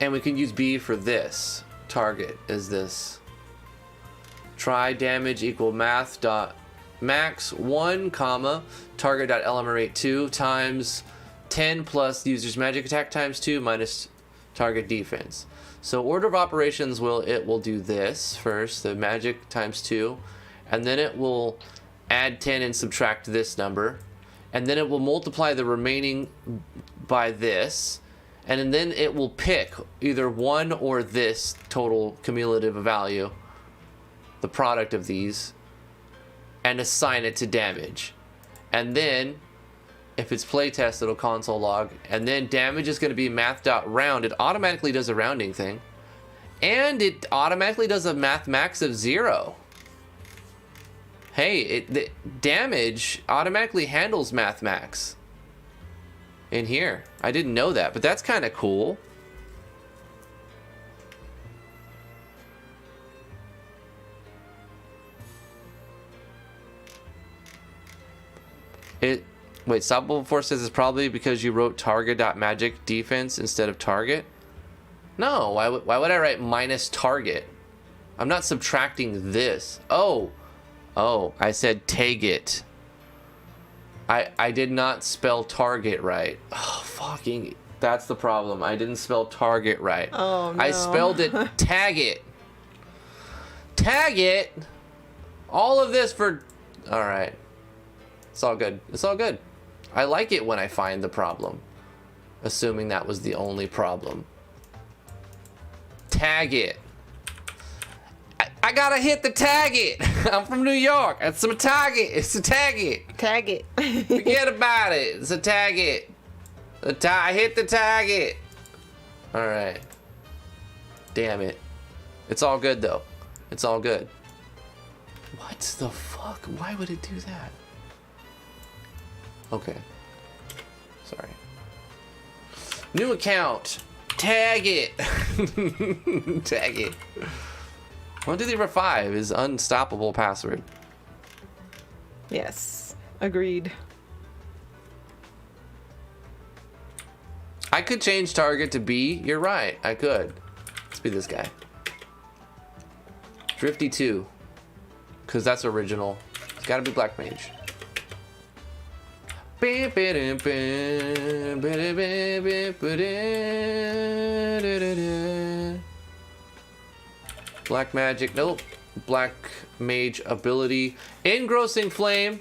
And we can use B for this. Target is this. Try damage equal math dot max 1 comma target dot element 2 times 10 plus user's magic attack times 2 minus target defense. So order of operations will do this first, the magic times 2, and then it will add 10 and subtract this number, and then it will multiply the remaining by this, and then it will pick either 1 or this total cumulative value, the product of these, and assign it to damage. And then if it's playtest, it'll console log, and then damage is going to be math.round. It automatically does a rounding thing, and it automatically does a math max of 0. Hey, the damage automatically handles math max in here. I didn't know that, but that's kind of cool. Wait, Stoppable Force says it's probably because you wrote target.magic defense instead of target. No, why would I write minus target? I'm not subtracting this. Oh, I said target. I did not spell target right. Oh, fucking, that's the problem. I didn't spell target right. Oh, no. I spelled it tag it. Tag it. All of this for, all right. It's all good. It's all good. I like it when I find the problem. Assuming that was the only problem. Tag it. I gotta hit the tag it. I'm from New York. It's a tag it. It's a tag it. Tag it. Forget about it. It's a tag it. I hit the tag it. All right. Damn it. It's all good though. It's all good. What the fuck? Why would it do that? Okay. Sorry. New account. Tag it. Tag it. 1, 2, 3, 4, 5 is unstoppable password. Yes. Agreed. I could change target to B. You're right. I could. Let's be this guy. Drifty 2. Because that's original. It's gotta be Black Mage. Black magic, nope. Black mage ability. Engrossing flame.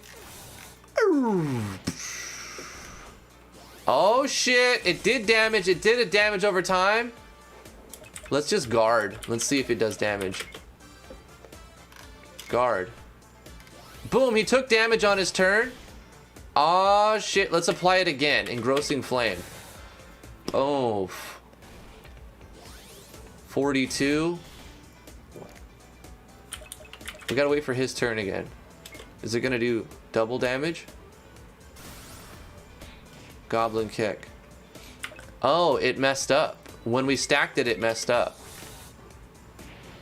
Oh shit, it did damage. It did a damage over time. Let's just guard. Let's see if it does damage. Guard. Boom, he took damage on his turn. Oh shit, let's apply it again. Engrossing flame. Oh. 42. We gotta wait for his turn again. Is it gonna do double damage? Goblin kick. Oh, it messed up. When we stacked it, it messed up.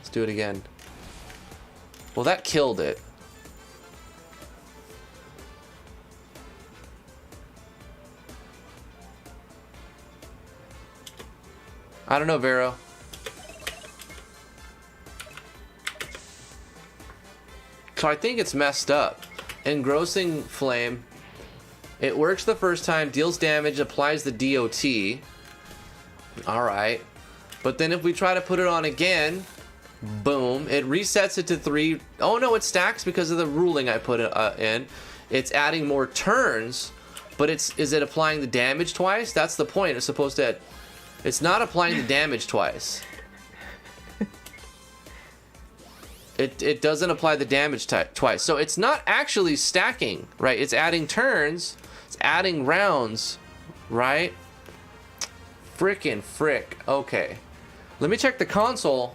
Let's do it again. Well, that killed it. I don't know, Vero. So I think it's messed up. Engrossing flame. It works the first time, deals damage, applies the DOT. Alright. But then if we try to put it on again, boom, it resets it to 3. Oh no, it stacks because of the ruling I put it in. It's adding more turns, but is it applying the damage twice? That's the point. It's supposed to. It's not applying the damage twice. It doesn't apply the damage twice. So it's not actually stacking, right? It's adding turns. It's adding rounds, right? Frickin' frick. Okay. Let me check the console.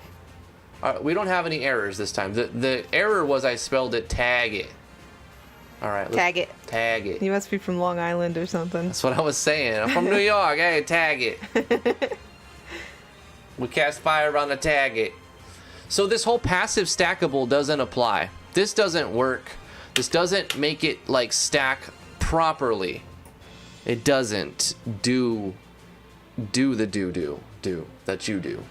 We don't have any errors this time. The error was I spelled it tag it. All right. Tag it. Tag it. You must be from Long Island or something. That's what I was saying. I'm from New York. Hey, tag it. We cast fire on the tag it. So this whole passive stackable doesn't apply. This doesn't work. This doesn't make it like stack properly. It doesn't do the do that you do.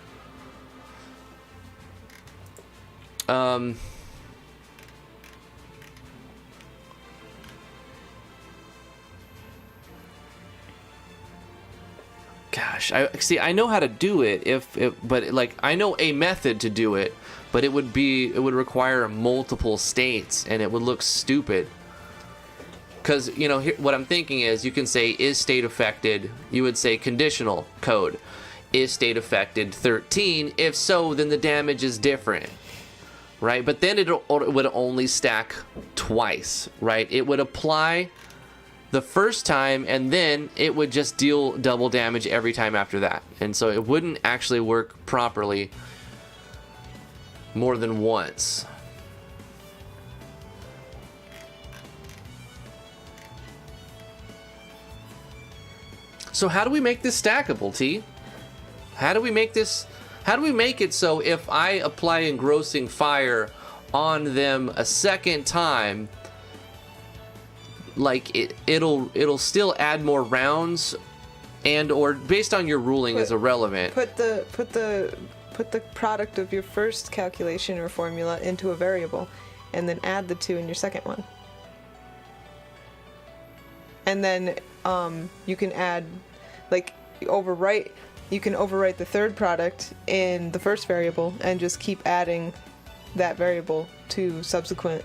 Gosh, I know how to do it but like I know a method to do it, but it would require multiple states and it would look stupid. Cuz you know, what I'm thinking is you can say is state affected, you would say conditional code. Is state affected 13? If so, then the damage is different. Right? But then it would only stack twice, right? It would apply the first time and then it would just deal double damage every time after that. And so it wouldn't actually work properly more than once. So how do we make this stackable, T? How do we make it so if I apply engrossing fire on them a second time, like it'll still add more rounds, and or based on your ruling is irrelevant. Put the product of your first calculation or formula into a variable, and then add the 2 in your second one. And then you can add, like, you can overwrite the third product in the first variable and just keep adding that variable to subsequent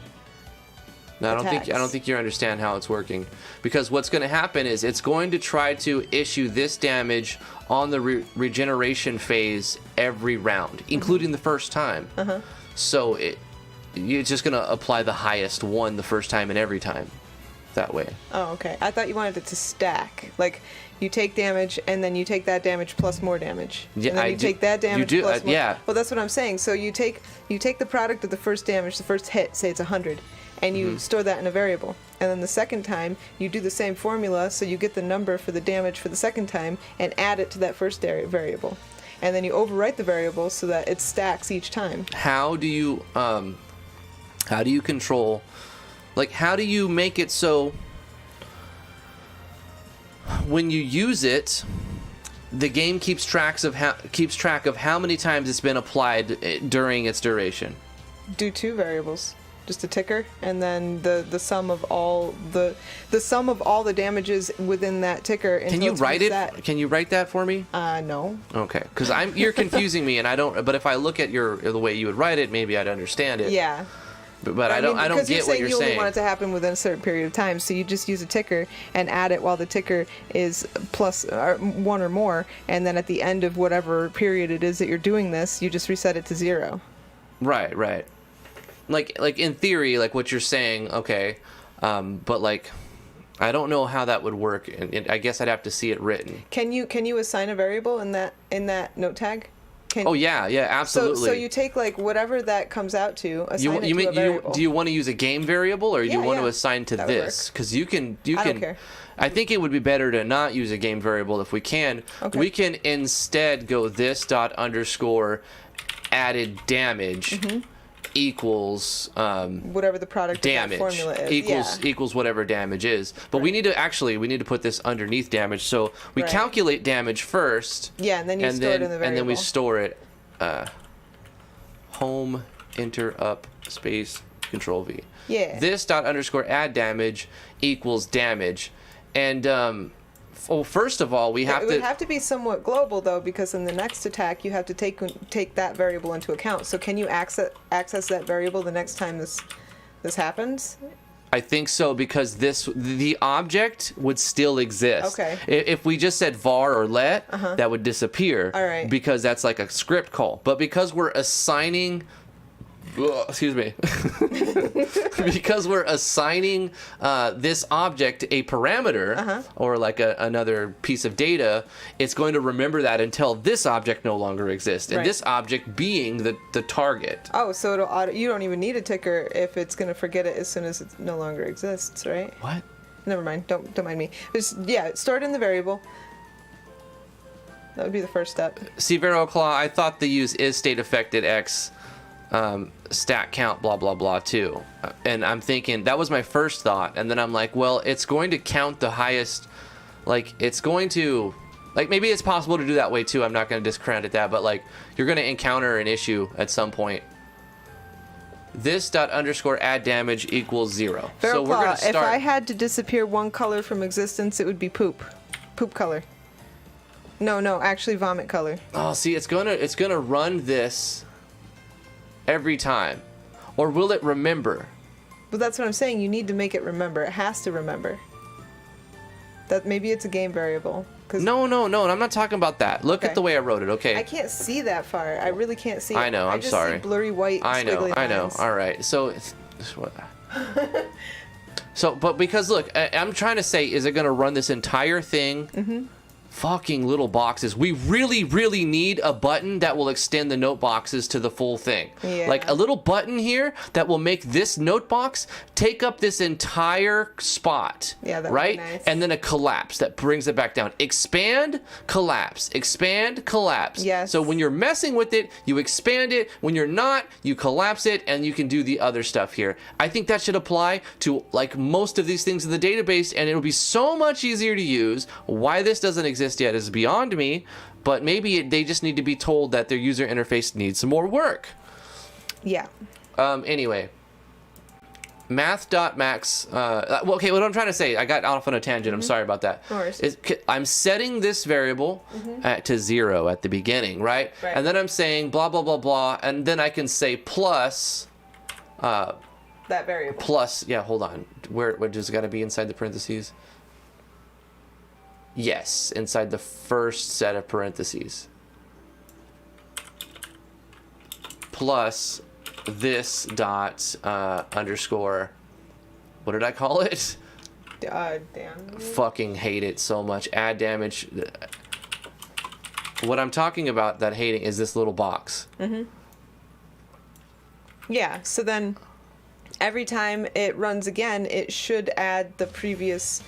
No, attacks. I don't think you understand how it's working, because what's going to happen is it's going to try to issue this damage on the regeneration phase every round, including the first time. So you're just going to apply the highest one the first time and every time that way. Oh, okay. I thought you wanted it to stack. Like, you take damage, and then you take that damage plus more damage. Yeah, and then you take that damage plus more. Yeah. Well, that's what I'm saying. So you take the product of the first damage, the first hit, say it's 100, and you store that in a variable. And then the second time, you do the same formula, so you get the number for the damage for the second time, and add it to that first variable. And then you overwrite the variable so that it stacks each time. How do you control, like, how do you make it so when you use it, the game keeps track of how many times it's been applied during its duration? Do 2 variables, just a ticker, and then the sum of all the sum of all the damages within that ticker. Can you write it? Can you write that for me? No. Okay, because you're confusing me, and I don't. But if I look at the way you would write it, maybe I'd understand it. Yeah. But I don't get what you're you saying. only want it to happen within a certain period of time, so you just use a ticker and add it while the ticker is plus 1 or more, and then at the end of whatever period it is that you're doing this, you just reset it to 0. Right. Like in theory, like what you're saying, okay, but like I don't know how that would work, and I guess I'd have to see it written. Can you assign a variable in that note tag? Yeah, absolutely. So you take, like, whatever that comes out to, assign it to a variable. Do you want to use a game variable, or do you want to yeah. assign to That this? Because you can. I don't care. I think it would be better to not use a game variable if we can. Okay. We can instead go this dot underscore added damage equals whatever the product damage of that formula is. equals whatever damage is. But we need to put this underneath damage. So we calculate damage first. Yeah, and then you store it in the variable. And then we store it home enter up space control V. Yeah. This dot underscore add damage equals damage. And first of all, it would have to be somewhat global, though, because in the next attack you have to take that variable into account. So can you access that variable the next time this happens? I think so, because the object would still exist. Okay. If we just said var or let, that would disappear. All right. Because that's like a script call. But because we're assigning excuse me. Because we're assigning this object a parameter or like another piece of data, it's going to remember that until this object no longer exists, and this object being the target. Oh, so you don't even need a ticker if it's going to forget it as soon as it no longer exists, right? What? Never mind. Don't mind me. Just store it in the variable. That would be the first step. See, VeroClaw, I thought the use is state affected X stat count blah blah blah too, and I'm thinking that was my first thought, and then I'm like, well, it's going to count the highest, like it's going to, like, maybe it's possible to do that way too. I'm not going to discredit that, but like you're going to encounter an issue at some point. This dot underscore add damage equals 0. So we're going to start. If I had to disappear one color from existence, it would be poop color. No, actually vomit color. Oh, see, it's gonna run this every time, or will it remember? But that's what I'm saying. You need to make it remember. It has to remember. That maybe it's a game variable. No, I'm not talking about that. Look at the way I wrote it. Okay. I can't see that far. I really can't see. I know. I'm sorry. I just see blurry white. I know. Lines. All right. So, but because look, I'm trying to say, is it going to run this entire thing fucking little boxes. We really, really need a button that will extend the note boxes to the full thing. Yeah. Like a little button here that will make this note box take up this entire spot. Yeah, that would right? be nice. And then a collapse that brings it back down. Expand, collapse. Expand, collapse. Yes. So when you're messing with it, you expand it. When you're not, you collapse it, and you can do the other stuff here. I think that should apply to like most of these things in the database, and it'll be so much easier to use. Why this doesn't exist yet is beyond me, but maybe they just need to be told that their user interface needs some more work. Yeah. Anyway, math.max. Well, okay, what I'm trying to say, I got off on a tangent. I'm sorry about that. No worries. I'm setting this variable to 0 at the beginning, right? And then I'm saying blah, blah, blah, blah, and then I can say plus. That variable. Plus, yeah, hold on. Where does it got to be inside the parentheses? Yes, inside the first set of parentheses. Plus this dot underscore. What did I call it? Damn. Fucking hate it so much. Add damage. What I'm talking about that hating is this little box. Yeah, so then every time it runs again, it should add the previous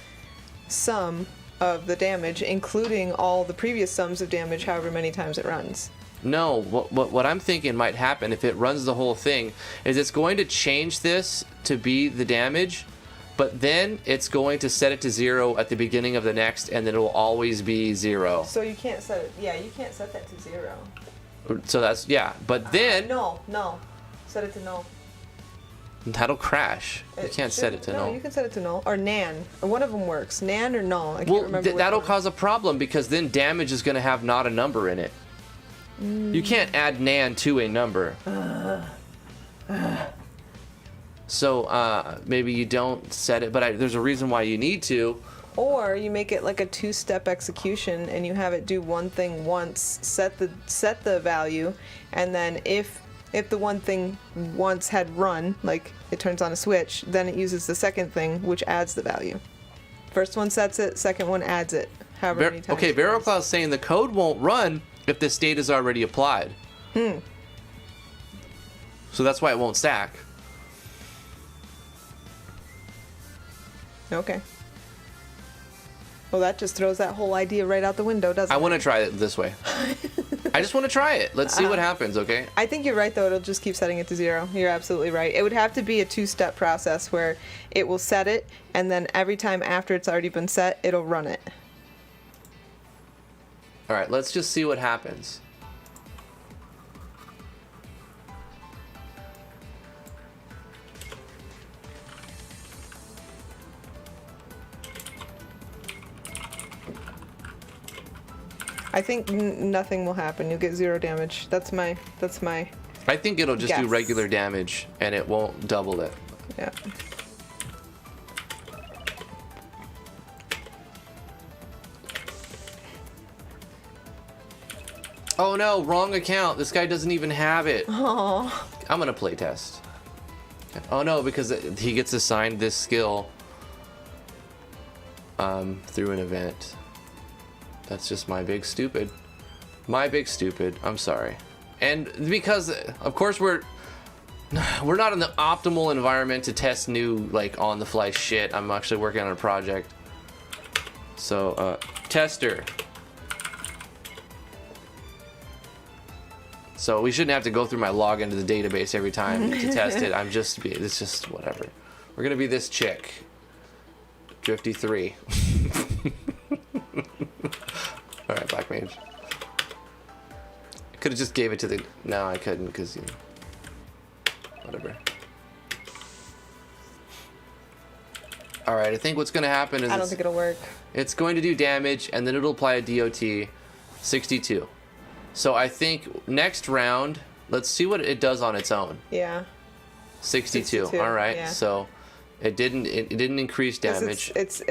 sum of the damage, including all the previous sums of damage however many times it runs. No, what I'm thinking might happen if it runs the whole thing is it's going to change this to be the damage, but then it's going to set it to 0 at the beginning of the next, and then it will always be 0. So you can't set it, you can't set that to 0. So that's, yeah, but then No. Set it to null. that'll crash. You can't set it to null. No, you can set it to null. Or nan. One of them works. Nan or null. I can't remember which that'll one. cause a problem because then damage is going to have not a number in it. You can't add nan to a number. So maybe you don't set it, but there's a reason why you need to. Or you make it like a 2-step execution and you have it do one thing once, set the value, and then if the one thing once had run, like it turns on a switch, then it uses the second thing, which adds the value. First one sets it, second one adds it, however many times. Okay, VeroCloud is saying the code won't run if the state is already applied. So that's why it won't stack. Okay. Well, that just throws that whole idea right out the window, doesn't it? I want to try it this way. I just want to try it. Let's see what happens, okay? I think you're right, though. It'll just keep setting it to 0. You're absolutely right. It would have to be a 2-step process where it will set it, and then every time after it's already been set, it'll run it. All right, let's just see what happens. I think nothing will happen. You'll get 0 damage. That's my. I think it'll just do guess. regular damage, and it won't double it. Yeah. Oh no, wrong account. This guy doesn't even have it. Oh. I'm gonna play test. Oh no, because he gets assigned this skill through an event. That's just my big stupid. My big stupid. I'm sorry. And because of course we're not in the optimal environment to test new like on the fly shit. I'm actually working on a project. So tester. So we shouldn't have to go through my login to the database every time to test it. It's just whatever. We're gonna be this chick. Drifty 3. Alright, Black Mage. Could have just gave it to the... No, I couldn't because, you know, whatever. Alright, I think what's going to happen is... I don't think it'll work. It's going to do damage, and then it'll apply a DOT 62. So I think next round, let's see what it does on its own. Yeah. 62. Alright, yeah. so it didn't increase damage. It's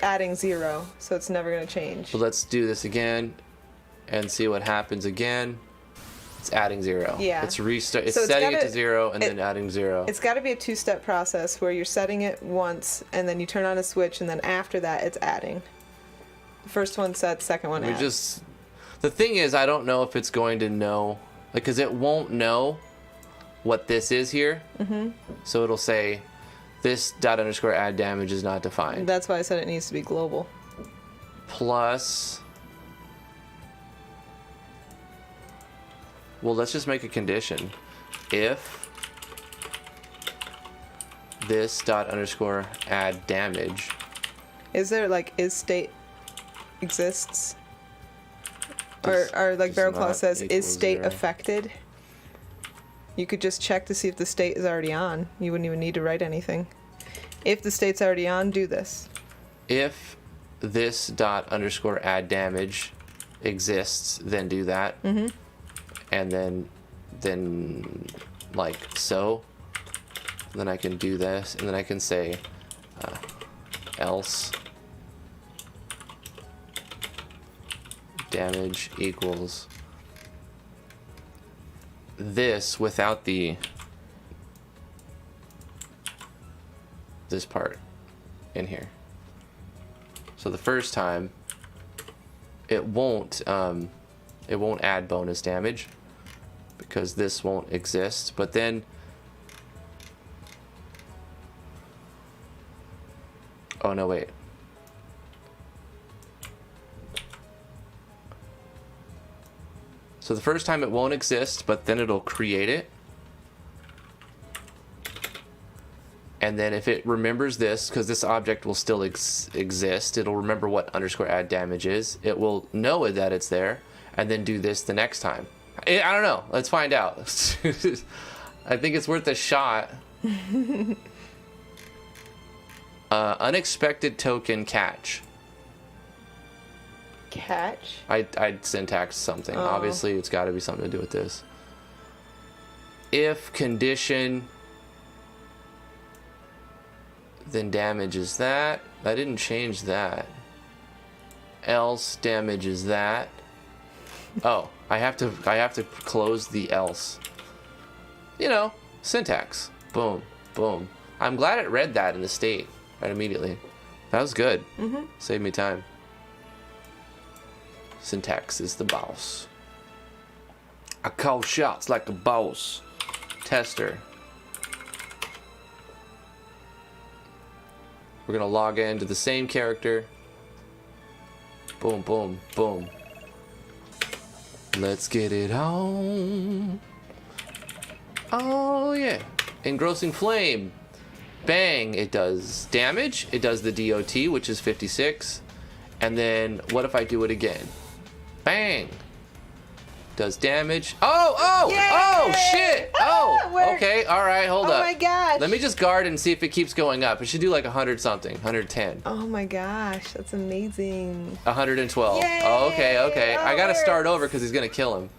adding 0, so it's never going to change. But let's do this again and see what happens again. It's adding 0. Yeah. It's setting gotta- it to 0 and then adding 0. It's got to be a 2-step process where you're setting it once and then you turn on a switch and then after that it's adding. First one set, second one add. The thing is, I don't know if it's going to know, like, because it won't know what this is here. Mm-hmm. So it'll say, this dot underscore add damage is not defined. That's why I said it needs to be global. Plus, well, let's just make a condition. If this dot underscore add damage. Is there like is state exists? Or like Barrel Claw says, is state 0. affected? You could just check to see if the state is already on. You wouldn't even need to write anything. If the state's already on, do this. If this dot underscore add damage exists, then do that. Mm-hmm. And then like so. Then I can do this, and then I can say else damage equals this without this part in here. So the first time it won't add bonus damage because this won't exist, but then oh no, wait. So the first time it won't exist, but then it'll create it. And then if it remembers this, because this object will still exist, it'll remember what underscore add damage is. It will know that it's there, and then do this the next time. I don't know. Let's find out. I think it's worth a shot. Unexpected token catch. Catch? I'd syntax something. Oh. Obviously, it's got to be something to do with this. If condition, then damages that. I didn't change that. Else damages that. Oh, I have to close the else. You know, syntax. Boom, boom. I'm glad it read that in the state right immediately. That was good. Mm-hmm. Saved me time. Syntax is the boss. I call shots like a boss. Tester. We're gonna log into the same character. Boom, boom, boom. Let's get it on. Oh yeah. Engrossing Flame. Bang, it does damage. It does the DOT, which is 56. And then what if I do it again? Bang. Does damage. Oh, Yay! shit. Oh, okay. All right, hold up. Oh my gosh. Let me just guard and see if it keeps going up. It should do like 100 something, 110. Oh my gosh, that's amazing. 112. Yay! Oh, okay. That I gotta works. start over because he's gonna kill him.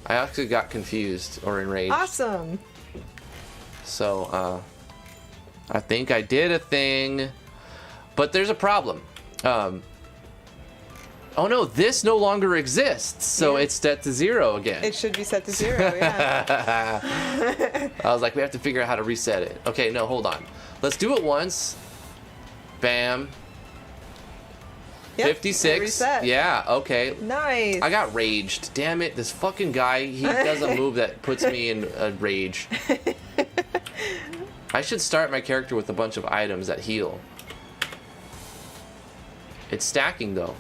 I actually got confused or enraged. Awesome. So, I think I did a thing, but there's a problem. Oh no, this no longer exists, so Yeah. it's set to 0 again. It should be set to 0, yeah. I was like, we have to figure out how to reset it. Okay, no, hold on. Let's do it once. Bam. Yep, 56. reset. Yeah, okay. Nice. I got raged. Damn it, this fucking guy, he does a move that puts me in a rage. I should start my character with a bunch of items that heal. It's stacking though.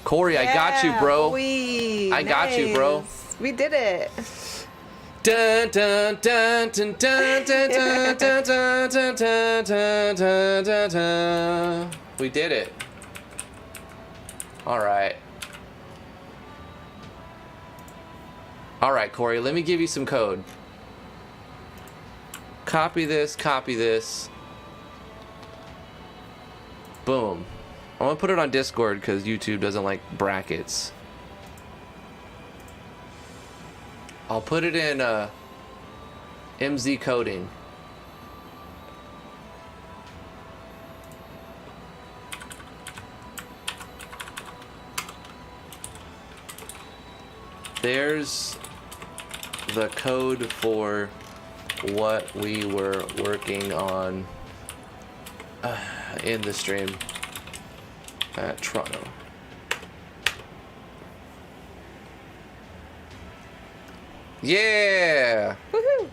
Corey, I got you, bro. I got you, bro. We did it. Dun dun dun dun dun dun dun dun dun dun dun dun dun dun dun. We did it. All right. All right, Corey, let me give you some code. Copy this, copy this. Boom. I'm gonna put it on Discord because YouTube doesn't like brackets. I'll put it in MZ coding. There's the code for what we were working on in the stream. at Toronto. Yeah. Woohoo!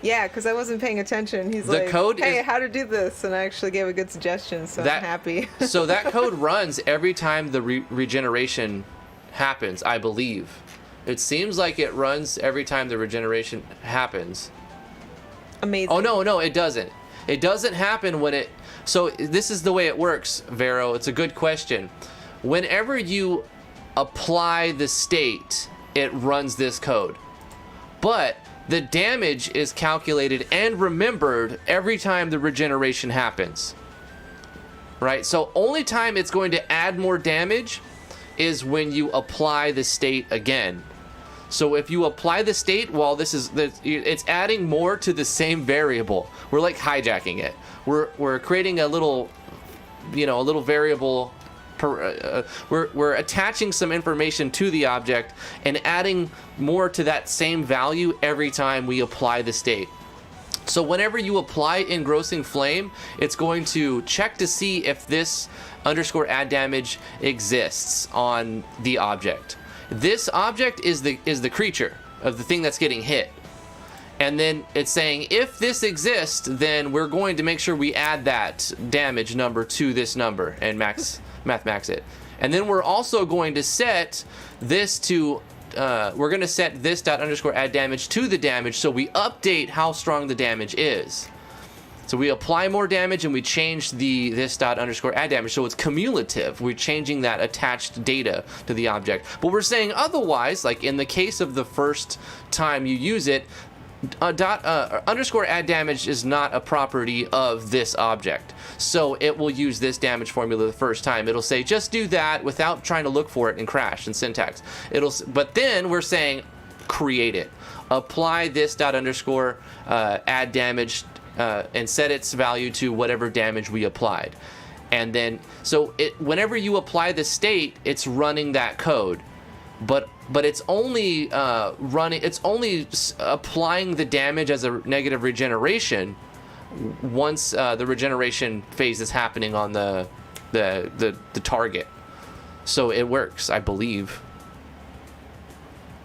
Yeah, because I wasn't paying attention. He's The like, code hey, is- how to do this? And I actually gave a good suggestion, so I'm happy. So that code runs every time the regeneration happens, I believe. It seems like it runs every time the regeneration happens. Amazing. Oh, no, it doesn't. It doesn't happen when it... So this is the way it works, Vero. It's a good question. Whenever you apply the state, it runs this code. But the damage is calculated and remembered every time the regeneration happens. Right? So only time it's going to add more damage is when you apply the state again. So if you apply the state while it's adding more to the same variable. We're like hijacking it. We're creating a little variable. We're attaching some information to the object and adding more to that same value every time we apply the state. So whenever you apply Engrossing Flame, it's going to check to see if this _add damage exists on the object. This object is the creature of the thing that's getting hit. And then it's saying, if this exists, then we're going to make sure we add that damage number to this number and max it. And then we're also going to set this to, we're going to set this ._add damage to the damage, so we update how strong the damage is. So we apply more damage and we change this ._add damage, so it's cumulative. We're changing that attached data to the object. But we're saying otherwise, like in the case of the first time you use it, _add damage is not a property of this object. So it will use this damage formula the first time. It'll say, just do that without trying to look for it and crash in syntax. But then we're saying, create it. Apply this ._add damage and set its value to whatever damage we applied. And then, so whenever you apply the state, it's running that code. But it's only applying the damage as a negative regeneration once the regeneration phase is happening on the target. So it works, I believe.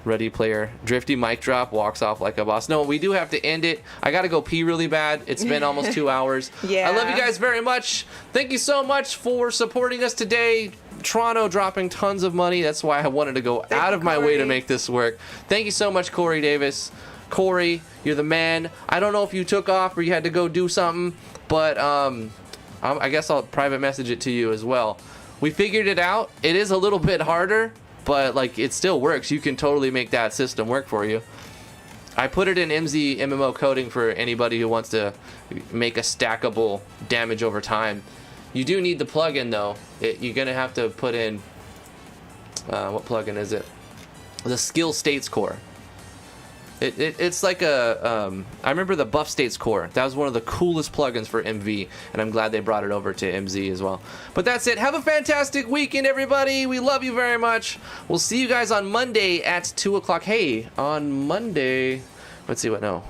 Ready Player Drifty mic drop, walks off like a boss. No, we do have to end it. I gotta go pee really bad. It's been almost 2 hours. Yeah. I love you guys very much. Thank you so much for supporting us today. Toronto dropping tons of money. That's why I wanted to go out of my way to make this work. Thank you so much, Corey Davis. Corey, you're the man. I don't know if you took off or you had to go do something, but I guess I'll private message it to you as well. We figured it out. It is a little bit harder, but like it still works. You can totally make that system work for you. I put it in MZ MMO coding for anybody who wants to make a stackable damage over time. You do need the plugin though. You're gonna have to put in what plugin is it? The Skill States Core. It's like a I remember the Buff States Core. That was one of the coolest plugins for MV, and I'm glad they brought it over to MZ as well. But that's it. Have a fantastic weekend, everybody. We love you very much. We'll see you guys on Monday at 2 o'clock. Hey, on Monday, let's see what, no.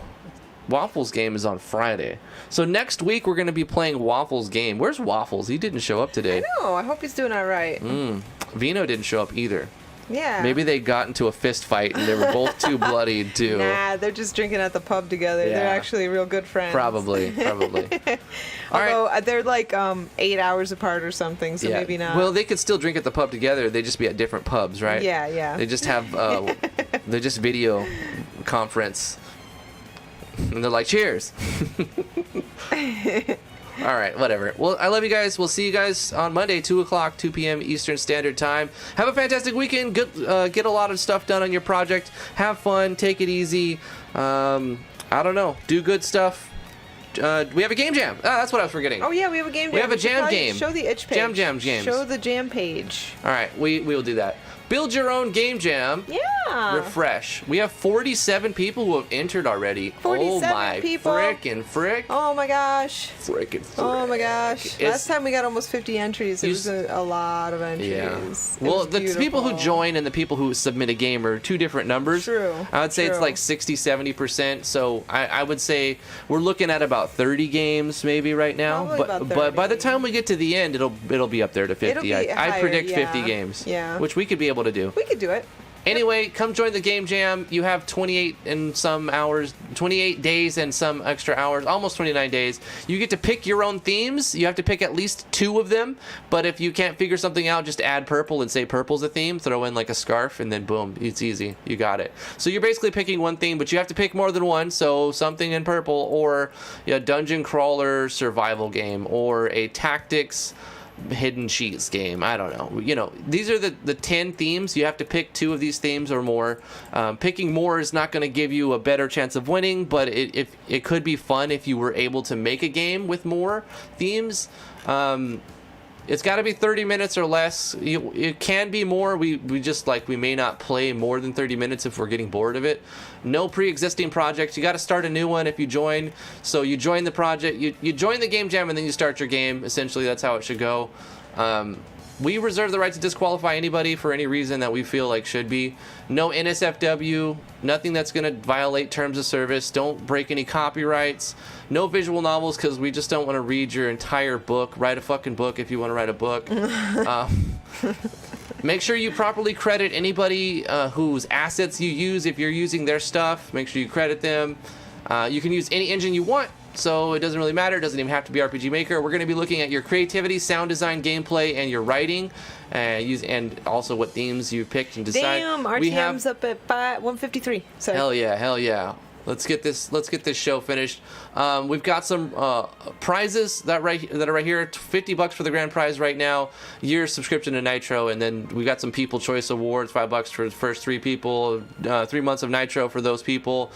Waffles game is on Friday. So next week we're going to be playing Waffles game. Where's Waffles? He didn't show up today. I know. I hope he's doing all right. Vino didn't show up either. Yeah. Maybe they got into a fist fight and they were both too bloodied too. Nah, they're just drinking at the pub together. Yeah. They're actually real good friends. Probably. Although they're like 8 hours apart or something, so maybe not. Well, they could still drink at the pub together. They just be at different pubs, right? Yeah. They just have they just video conference, and they're like, "Cheers." All right, whatever. Well, I love you guys. We'll see you guys on Monday, 2 o'clock, 2 p.m. Eastern Standard Time. Have a fantastic weekend. Get a lot of stuff done on your project. Have fun. Take it easy. I don't know. Do good stuff. We have a game jam. That's what I was forgetting. Oh, yeah, we have a game jam. We have a jam game. Show the itch page. Jam games. Show the jam page. All right, we will do that. Build your own game jam. Yeah. Refresh. We have 47 people who have entered already. 47 oh my people. Frickin' frick. Oh my gosh. Frickin' frick. Oh my gosh. Last time we got almost 50 entries. It was a lot of entries. Yeah. It Well, was the people who beautiful. join and the people who submit a game are two different numbers. True. I would say it's True. like 60-70%. So I would say we're looking at about 30 games maybe right now. Probably But about but by the 30. time we get to the end, it'll be up there to 50. It'll be I higher, predict 50 yeah. games. Yeah. Which we could be able to do. We could do it. Anyway, come join the Game Jam. You have 28 and some hours, 28 days and some extra hours, almost 29 days. You get to pick your own themes. You have to pick at least 2 of them. But if you can't figure something out, just add purple and say purple's a theme. Throw in like a scarf and then boom, it's easy. You got it. So you're basically picking one theme, but you have to pick more than one. So something in purple or a dungeon crawler survival game or a tactics hidden sheets game. I don't know. You know, these are the 10 themes. You have to pick 2 of these themes or more. Picking more is not going to give you a better chance of winning, but it could be fun if you were able to make a game with more themes. It's got to be 30 minutes or less. It can be more. We may not play more than 30 minutes if we're getting bored of it. No pre-existing projects. You got to start a new one if you join. So you join the project, you join the Game Jam, and then you start your game. Essentially, that's how it should go. We reserve the right to disqualify anybody for any reason that we feel like should be. No NSFW, nothing that's going to violate terms of service. Don't break any copyrights. No visual novels because we just don't want to read your entire book. Write a fucking book if you want to write a book. Make sure you properly credit anybody whose assets you use. If you're using their stuff, make sure you credit them. You can use any engine you want. So it doesn't really matter. It doesn't even have to be RPG Maker. We're going to be looking at your creativity, sound design, gameplay, and your writing, and also what themes you picked and decide. Damn, RTM's up at 153. Sorry. Hell yeah. Let's get this show finished. We've got some prizes that are right here. $50 for the grand prize right now. Year subscription to Nitro, and then we got some People Choice Awards. $5 for the first 3 people. 3 months of Nitro for those people.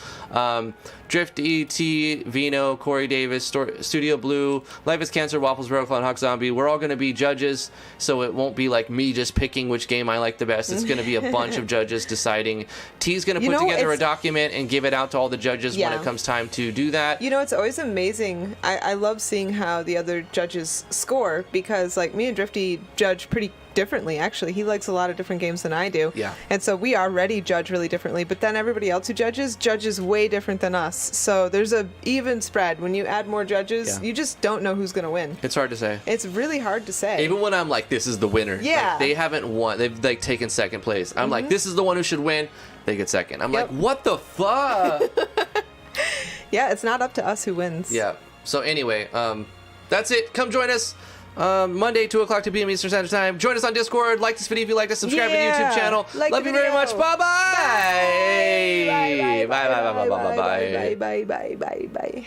Drift ET, Vino, Corey Davis, Studio Blue, Life is Cancer, Waffles, Clown, Hawk Zombie. We're all going to be judges, so it won't be like me just picking which game I like the best. It's going to be a bunch of judges deciding. T's going to put together a document and give it out to all the judges when it comes time to do that. You know, it's always amazing. I love seeing how the other judges score because, like, me and Drifty judge pretty differently, actually. He likes a lot of different games than I do. Yeah. And so we already judge really differently, but then everybody else who judges way different than us. So there's a even spread. When you add more judges, you just don't know who's going to win. It's hard to say. It's really hard to say. Even when I'm like, this is the winner. Yeah. Like, they haven't won. They've like taken second place. I'm like, this is the one who should win. They get second. I'm like, what the fuck? Yeah, it's not up to us who wins. Yeah. So anyway, that's it. Come join us. Monday, 2 o'clock to p.m. Eastern Standard Time. Join us on Discord. Like this video if you like us. Subscribe to the YouTube channel. Like Love the you very video. much. Bye-bye. Bye. Bye. Bye. Bye. Bye. Bye. Bye. Bye. Bye. Bye. Bye. Bye. Bye.